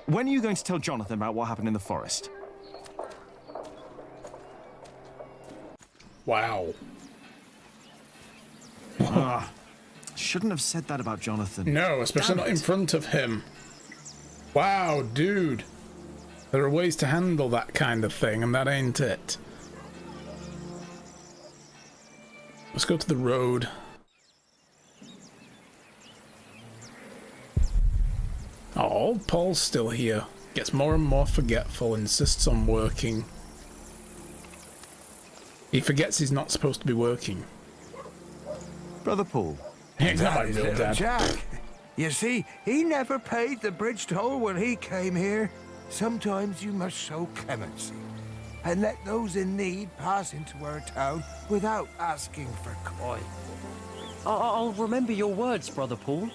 When are you going to tell Jonathan about what happened in the forest? Wow. Shouldn't have said that about Jonathan. No, especially not in front of him. Wow, dude. There are ways to handle that kind of thing, and that ain't it. Let's go to the road. Oh, Paul's still here. Gets more and more forgetful, insists on working. He forgets he's not supposed to be working. Brother Paul. Exactly, little dad. Jack, you see, he never paid the bridge toll when he came here. Sometimes you must show clemency and let those in need pass into our town without asking for coin. I'll remember your words, Brother Paul.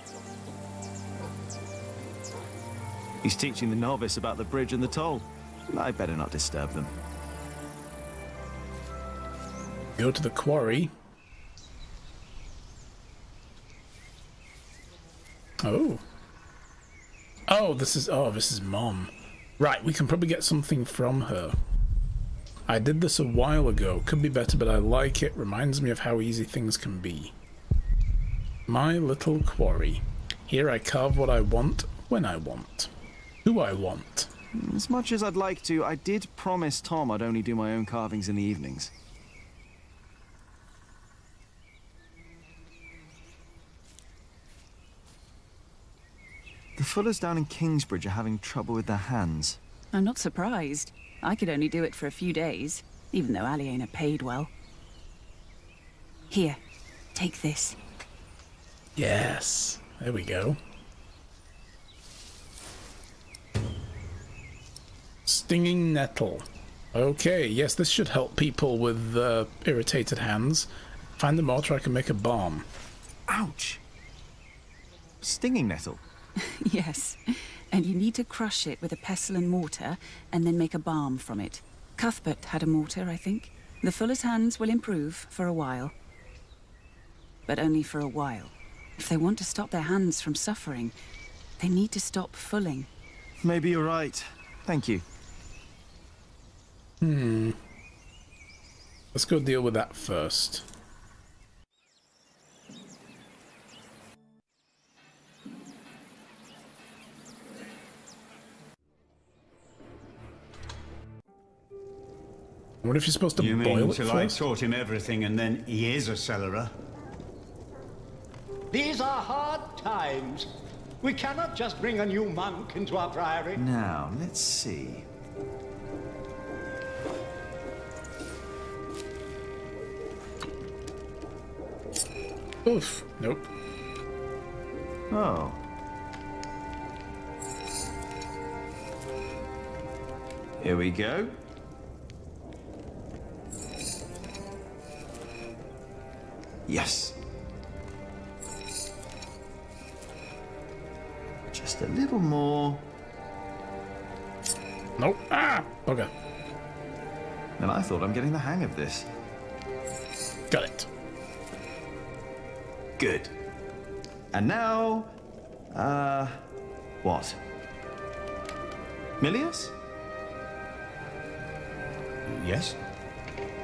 He's teaching the novice about the bridge and the toll. I better not disturb them. Go to the quarry. Oh. Oh, this is Mom. Right, we can probably get something from her. I did this a while ago. Could be better, but I like it. Reminds me of how easy things can be. My little quarry. Here I carve what I want, when I want. Who I want. As much as I'd like to, I did promise Tom I'd only do my own carvings in the evenings. The Fullers down in Kingsbridge are having trouble with their hands. I'm not surprised. I could only do it for a few days, even though Aliena paid well. Here, take this. Yes, there we go. Stinging nettle. Okay, yes, this should help people with irritated hands. Find the mortar, I can make a balm. Ouch! Stinging nettle? Yes, and you need to crush it with a pestle and mortar, and then make a balm from it. Cuthbert had a mortar, I think. The fuller's hands will improve for a while. But only for a while. If they want to stop their hands from suffering, they need to stop fulling. Maybe you're right. Thank you. Let's go deal with that first. What if you're supposed to you boil mean it till first? I taught him everything and then he is a cellarer? These are hard times. We cannot just bring a new monk into our priory. Now, let's see. Oof. Nope. Oh. Here we go. Yes. Just a little more. Nope. Ah! Okay. And I thought I'm getting the hang of this. Got it. Good. And now, what? Milius? Yes?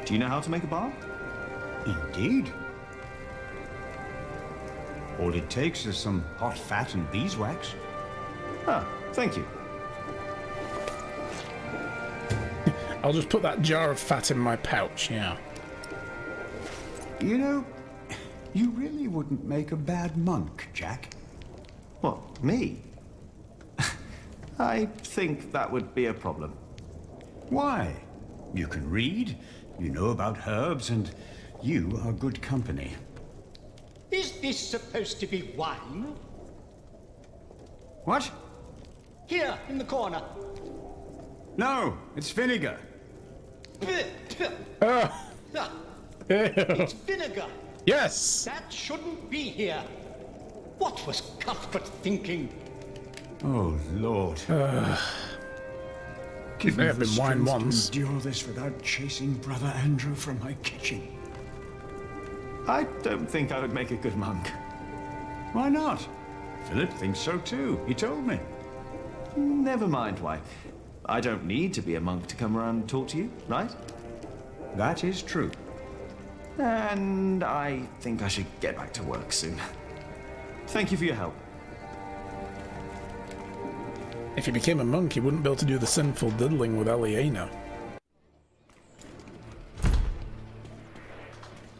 Do you know how to make a balm? Indeed. All it takes is some hot fat and beeswax. Ah, thank you. I'll just put that jar of fat in my pouch, yeah. You know, you really wouldn't make a bad monk, Jack. What, me? I think that would be a problem. Why? You can read, you know about herbs, and you are good company. Is this supposed to be wine? What? Here, in the corner. No, it's vinegar. It's vinegar. Yes. That shouldn't be here. What was Cuthbert thinking? Oh, Lord. Give May me have the been wine strength once. to endure this without chasing Brother Andrew from my kitchen. I don't think I would make a good monk. Why not? Philip thinks so too. He told me. Never mind why. I don't need to be a monk to come around and talk to you, right? That is true. And I think I should get back to work soon. Thank you for your help. If he became a monk, he wouldn't be able to do the sinful diddling with Aliena.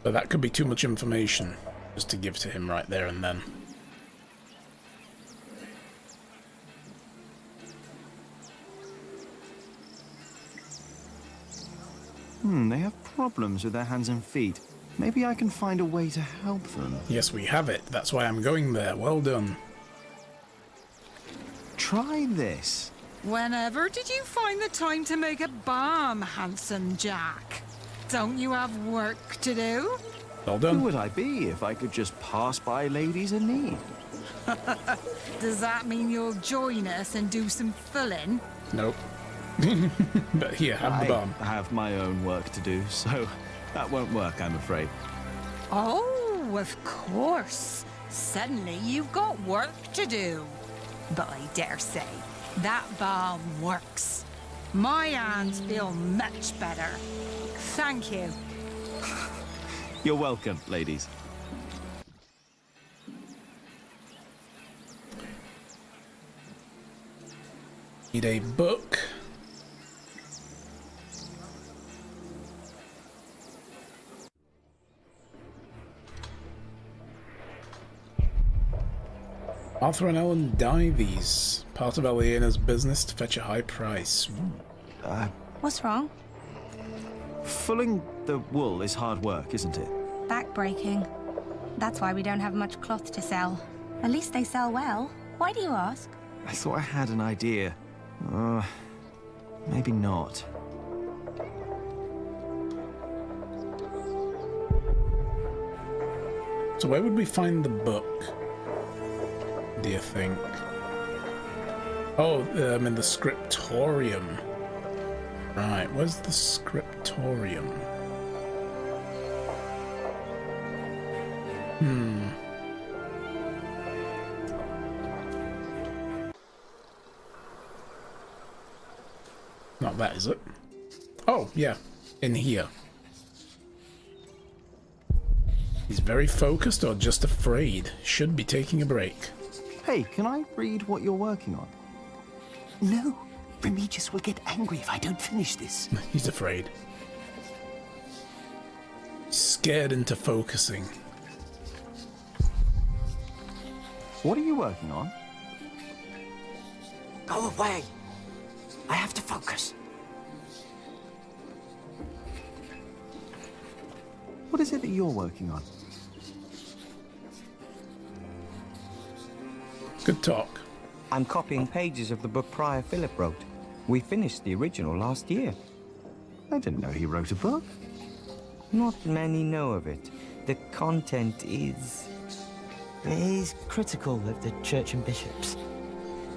But that could be too much information just to give to him right there and then. They have problems with their hands and feet. Maybe I can find a way to help them. Yes, we have it. That's why I'm going there. Well done. Try this. Whenever did you find the time to make a balm, handsome Jack? Don't you have work to do? Well done. Who would I be if I could just pass by ladies in need? Does that mean you'll join us and do some filling? Nope. But here, have the balm. I have my own work to do, so that won't work, I'm afraid. Oh, of course. Suddenly you've got work to do. But I dare say, that balm works. My hands feel much better. Thank you. You're welcome, ladies. Need a book. Arthur and Ellen Dives. Part of Aliena's business to fetch a high price. What's wrong? Fulling the wool is hard work, isn't it? Back-breaking. That's why we don't have much cloth to sell. At least they sell well. Why do you ask? I thought I had an idea. Maybe not. So where would we find the book, do you think? Oh, in the scriptorium. Right, where's the scriptorium? Not that, is it? Oh, yeah, in here. He's very focused or just afraid. Should be taking a break. Hey, can I read what you're working on? No. Remigius will get angry if I don't finish this. He's afraid. Scared into focusing. What are you working on? Go away. I have to focus. What is it that you're working on? Good talk. I'm copying pages of the book Prior Philip wrote. We finished the original last year. I didn't know he wrote a book. Not many know of it. The content is... He's critical of the church and bishops.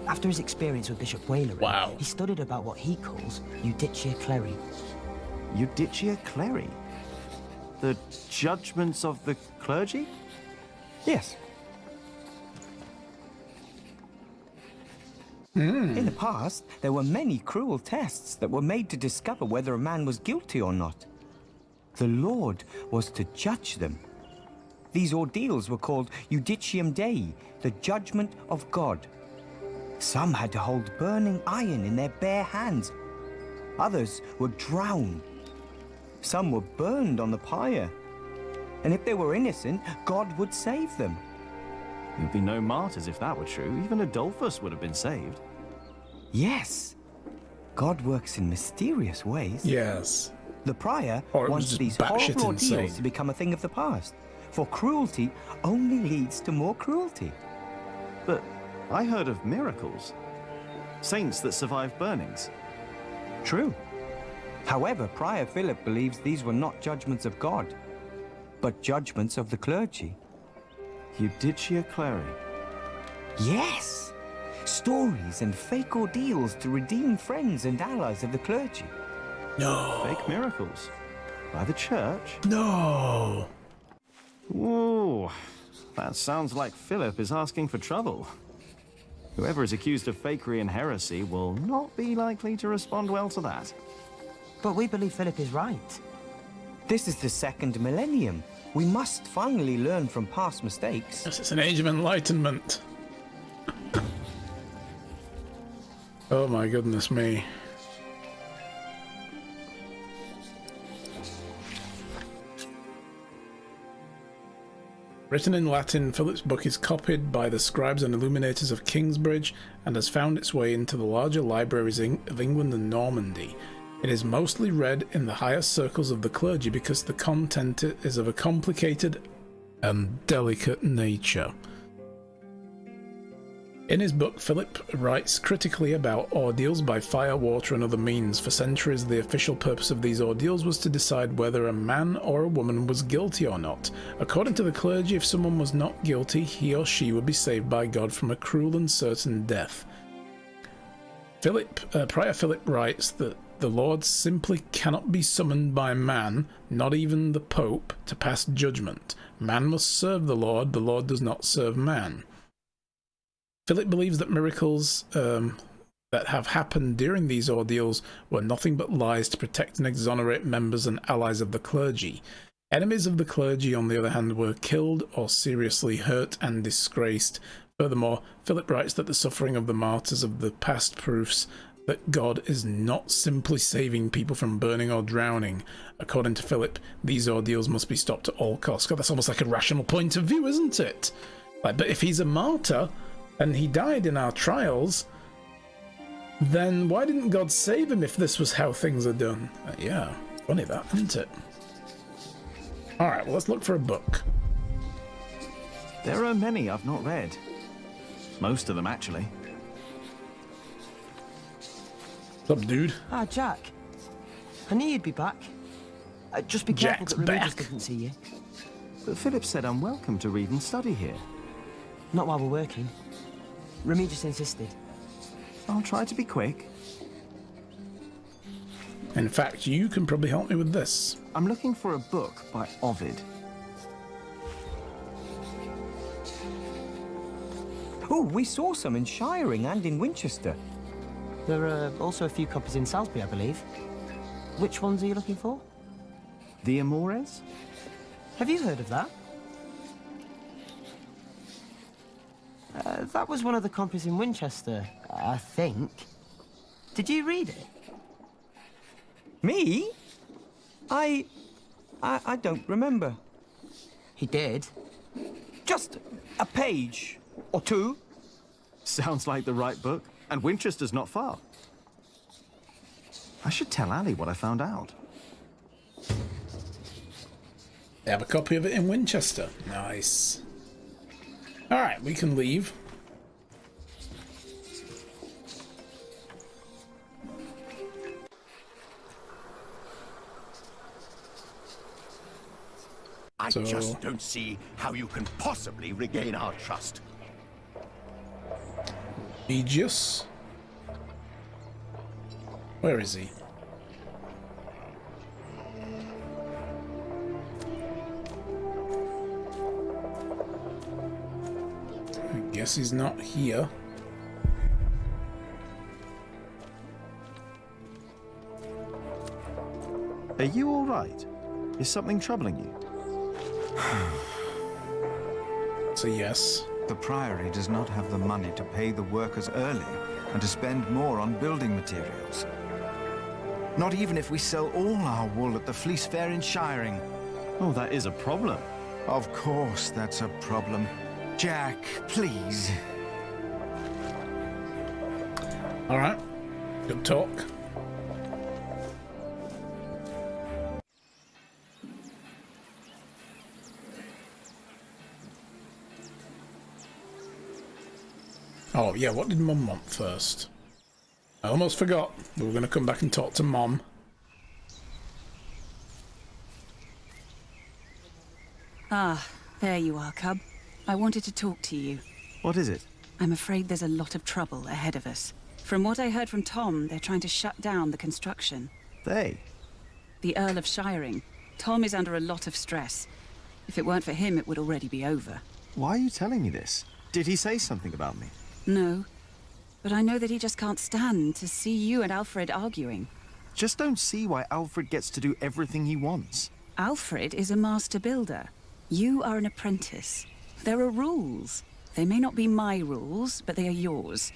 After his experience with Bishop Walery, he studied about what he calls Judicia Cleri. Judicia Cleri? The judgments of the clergy? Yes. In the past, there were many cruel tests that were made to discover whether a man was guilty or not. The Lord was to judge them. These ordeals were called Judicium Dei, the judgment of God. Some had to hold burning iron in their bare hands. Others were drowned. Some were burned on the pyre. And if they were innocent, God would save them. There'd be no martyrs if that were true. Even Adolphus would have been saved. Yes. God works in mysterious ways. Yes. The prior Or it was wants just these batshit horrible ordeals insane. to become a thing of the past. For cruelty only leads to more cruelty. But I heard of miracles. Saints that survive burnings. True. However, Prior Philip believes these were not judgments of God, but judgments of the clergy. Judicia Cleri. Yes! Stories and fake ordeals to redeem friends and allies of the clergy. No. Fake miracles. By the church? No. Ooh, that sounds like Philip is asking for trouble. Whoever is accused of fakery and heresy will not be likely to respond well to that. But we believe Philip is right. This is the second millennium. We must finally learn from past mistakes. Yes, it's an age of enlightenment. Oh my goodness me. Written in Latin, Philip's book is copied by the scribes and illuminators of Kingsbridge and has found its way into the larger libraries of England and Normandy. It is mostly read in the higher circles of the clergy because the content is of a complicated and delicate nature. In his book, Philip writes critically about ordeals by fire, water, and other means. For centuries, the official purpose of these ordeals was to decide whether a man or a woman was guilty or not. According to the clergy, if someone was not guilty, he or she would be saved by God from a cruel and certain death. Prior Philip writes that the Lord simply cannot be summoned by man, not even the Pope, to pass judgment. Man must serve the Lord does not serve man. Philip believes that miracles that have happened during these ordeals were nothing but lies to protect and exonerate members and allies of the clergy. Enemies of the clergy, on the other hand, were killed or seriously hurt and disgraced. Furthermore, Philip writes that the suffering of the martyrs of the past proves that God is not simply saving people from burning or drowning. According to Philip, these ordeals must be stopped at all costs. God, that's almost like a rational point of view, isn't it? Like, but if he's a martyr and he died in our trials, then why didn't God save him if this was how things are done? Yeah, funny that, isn't it? Alright, well, let's look for a book. There are many I've not read. Most of them, actually. What's up, dude? Ah, Jack. I knew you'd be back. Just be careful that Remigius doesn't see you. But Philip said I'm welcome to read and study here. Not while we're working. Remigius insisted. I'll try to be quick. In fact, you can probably help me with this. I'm looking for a book by Ovid. Oh, we saw some in Shiring and in Winchester. There are also a few copies in Salisbury, I believe. Which ones are you looking for? The Amores? Have you heard of that? That was one of the copies in Winchester, I think. Did you read it? Me? I don't remember. He did. Just a page or two. Sounds like the right book, and Winchester's not far. I should tell Ali what I found out. They have a copy of it in Winchester. Nice. Alright, we can leave. I just don't see how you can possibly regain our trust. Aegis? Where is he? I guess he's not here. Are you all right? Is something troubling you? So yes. The Priory does not have the money to pay the workers early and to spend more on building materials. Not even if we sell all our wool at the Fleece Fair in Shiring. Oh, that is a problem. Of course that's a problem. Jack, please. Alright. Good talk. Oh, yeah, what did Mum want first? I almost forgot. We were going to come back and talk to Mom. Ah, there you are, Cub. I wanted to talk to you. What is it? I'm afraid there's a lot of trouble ahead of us. From what I heard from Tom, they're trying to shut down the construction. They? The Earl of Shiring. Tom is under a lot of stress. If it weren't for him, it would already be over. Why are you telling me this? Did he say something about me? No, but I know that he just can't stand to see you and Alfred arguing. Just don't see why Alfred gets to do everything he wants. Alfred is a master builder. You are an apprentice. There are rules. They may not be my rules, but they are yours,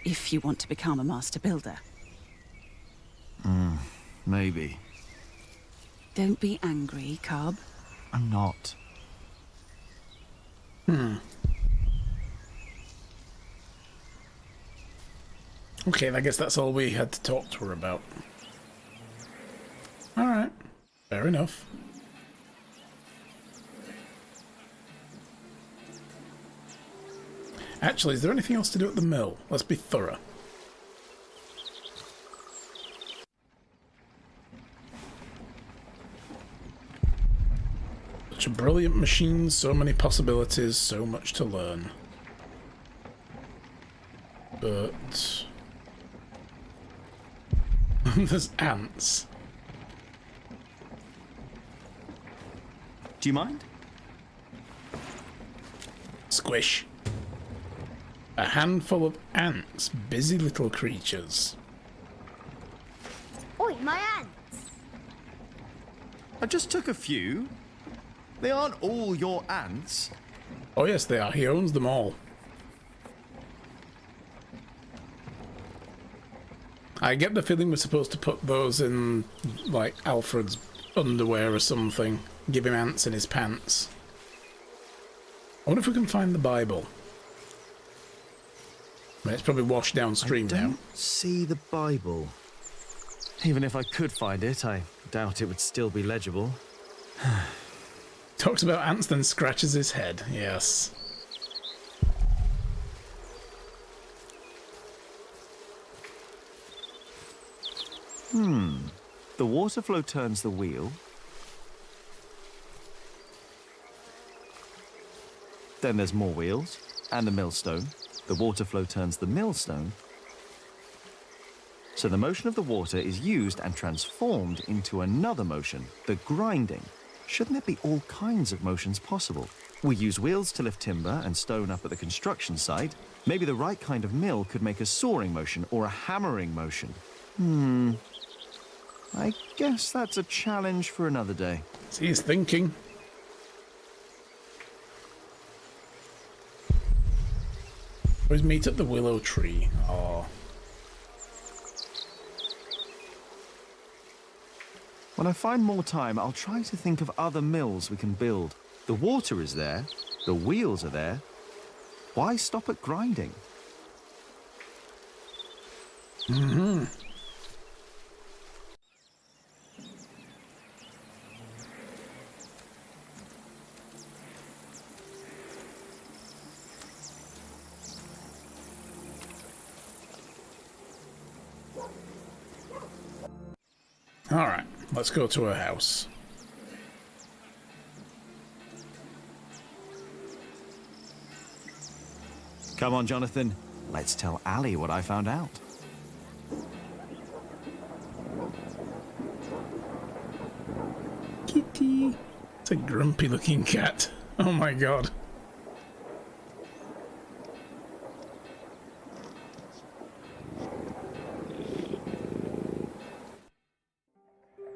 if you want to become a master builder. Maybe. Don't be angry, Cobb. I'm not. Okay, I guess that's all we had to talk to her about. Alright, fair enough. Actually, is there anything else to do at the mill? Let's be thorough. Such a brilliant machine, so many possibilities, so much to learn. But... there's ants. Do you mind? Squish. A handful of ants, busy little creatures. Oi, my ants! I just took a few. They aren't all your ants. Oh yes, they are. He owns them all. I get the feeling we're supposed to put those in, like, Alfred's underwear or something. Give him ants in his pants. I wonder if we can find the Bible. I mean, it's probably washed downstream now. I don't see the Bible. Even if I could find it, I doubt it would still be legible. Talks about ants, then scratches his head. Yes. The water flow turns the wheel. Then there's more wheels, and the millstone. The water flow turns the millstone. So the motion of the water is used and transformed into another motion, the grinding. Shouldn't there be all kinds of motions possible? We use wheels to lift timber and stone up at the construction site. Maybe the right kind of mill could make a sawing motion or a hammering motion. I guess that's a challenge for another day. See, he's thinking. Always meet at the willow tree. Oh. When I find more time, I'll try to think of other mills we can build. The water is there, the wheels are there. Why stop at grinding? Alright, let's go to her house. Come on, Jonathan. Let's tell Ali what I found out. Kitty. It's a grumpy looking cat. Oh my god.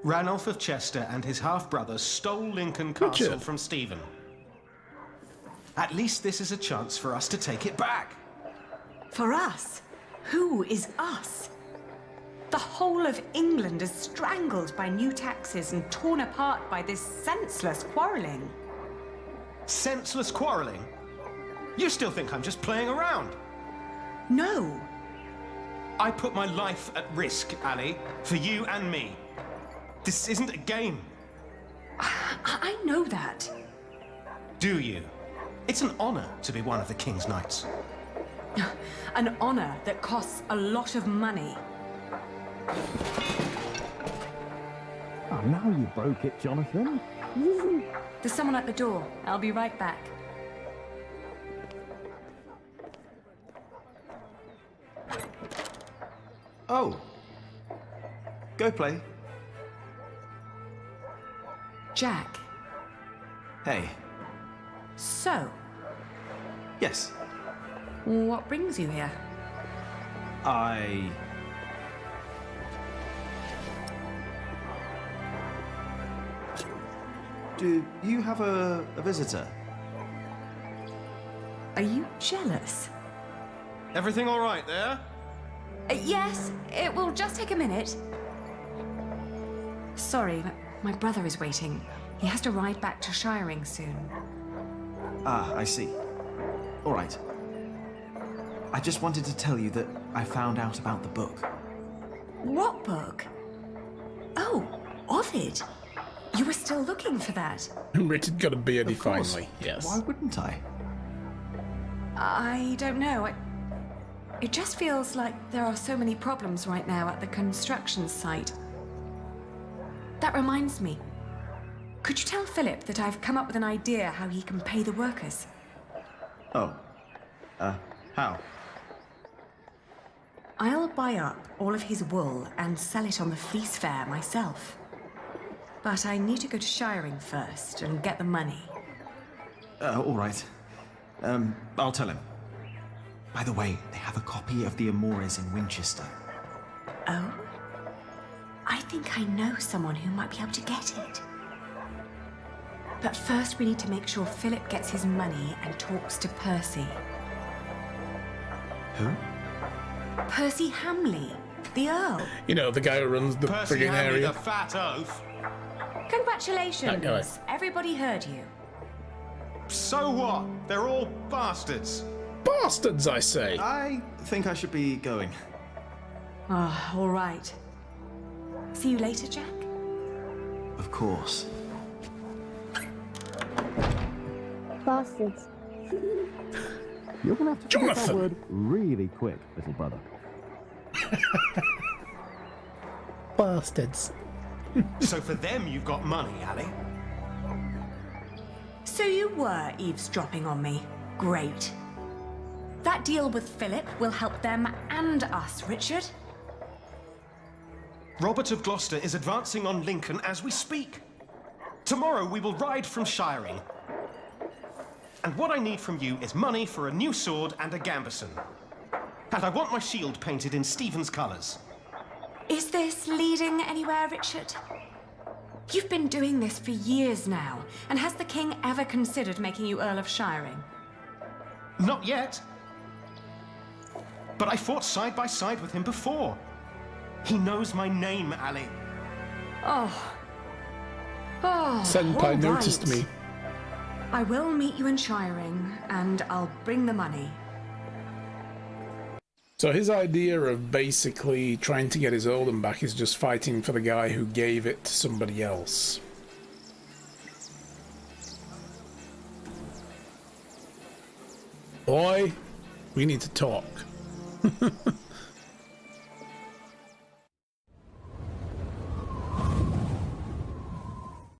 Ranulph of Chester and his half-brother stole Lincoln Castle Richard. from Stephen. At least this is a chance for us to take it back. For us? Who is us? The whole of England is strangled by new taxes and torn apart by this senseless quarrelling. Senseless quarrelling? You still think I'm just playing around? No. I put my life at risk, Ali, for you and me. This isn't a game. I know that. Do you? It's an honor to be one of the King's Knights. An honor that costs a lot of money. Oh, now you broke it, Jonathan. There's someone at the door. I'll be right back. Oh. Go play. Jack. Hey. So, Yes. what brings you here? Do you have a visitor? Are you jealous? Everything all right there? Yes, it will just take a minute. Sorry, but my brother is waiting. He has to ride back to Shiring soon. Ah, I see. All right. I just wanted to tell you that I found out about the book. What book? Oh, Ovid. You were still looking for that. Richard got a beardy Of course. finally. Yes. Why wouldn't I? I don't know. It just feels like there are so many problems right now at the construction site. That reminds me. Could you tell Philip that I've come up with an idea how he can pay the workers? Oh. How? I'll buy up all of his wool and sell it on the fleece fair myself. But I need to go to Shiring first and get the money. All right. I'll tell him. By the way, they have a copy of the Amores in Winchester. Oh? I think I know someone who might be able to get it. But first we need to make sure Philip gets his money and talks to Percy. Who? Percy Hamley, the Earl. You know, the guy who runs the Percy friggin' Hamley, area. the fat oaf. Congratulations. That guy. Everybody heard you. So what? They're all bastards. Bastards, I say. I think I should be going. Ah, all right. See you later, Jack. Of course. Bastards. You're gonna have to forget that word really quick, little brother. Bastards. So for them you've got money, Ali? So you were eavesdropping on me. Great. That deal with Philip will help them and us, Richard. Robert of Gloucester is advancing on Lincoln as we speak. Tomorrow we will ride from Shiring. And what I need from you is money for a new sword and a gambeson. And I want my shield painted in Stephen's colours. Is this leading anywhere, Richard? You've been doing this for years now, and has the king ever considered making you Earl of Shiring? Not yet. But I fought side by side with him before. He knows my name, Ali. Oh. Oh, Senpai all noticed right. me. I will meet you in Shiring, and I'll bring the money. So his idea of basically trying to get his Earldom back is just fighting for the guy who gave it to somebody else. Boy, we need to talk.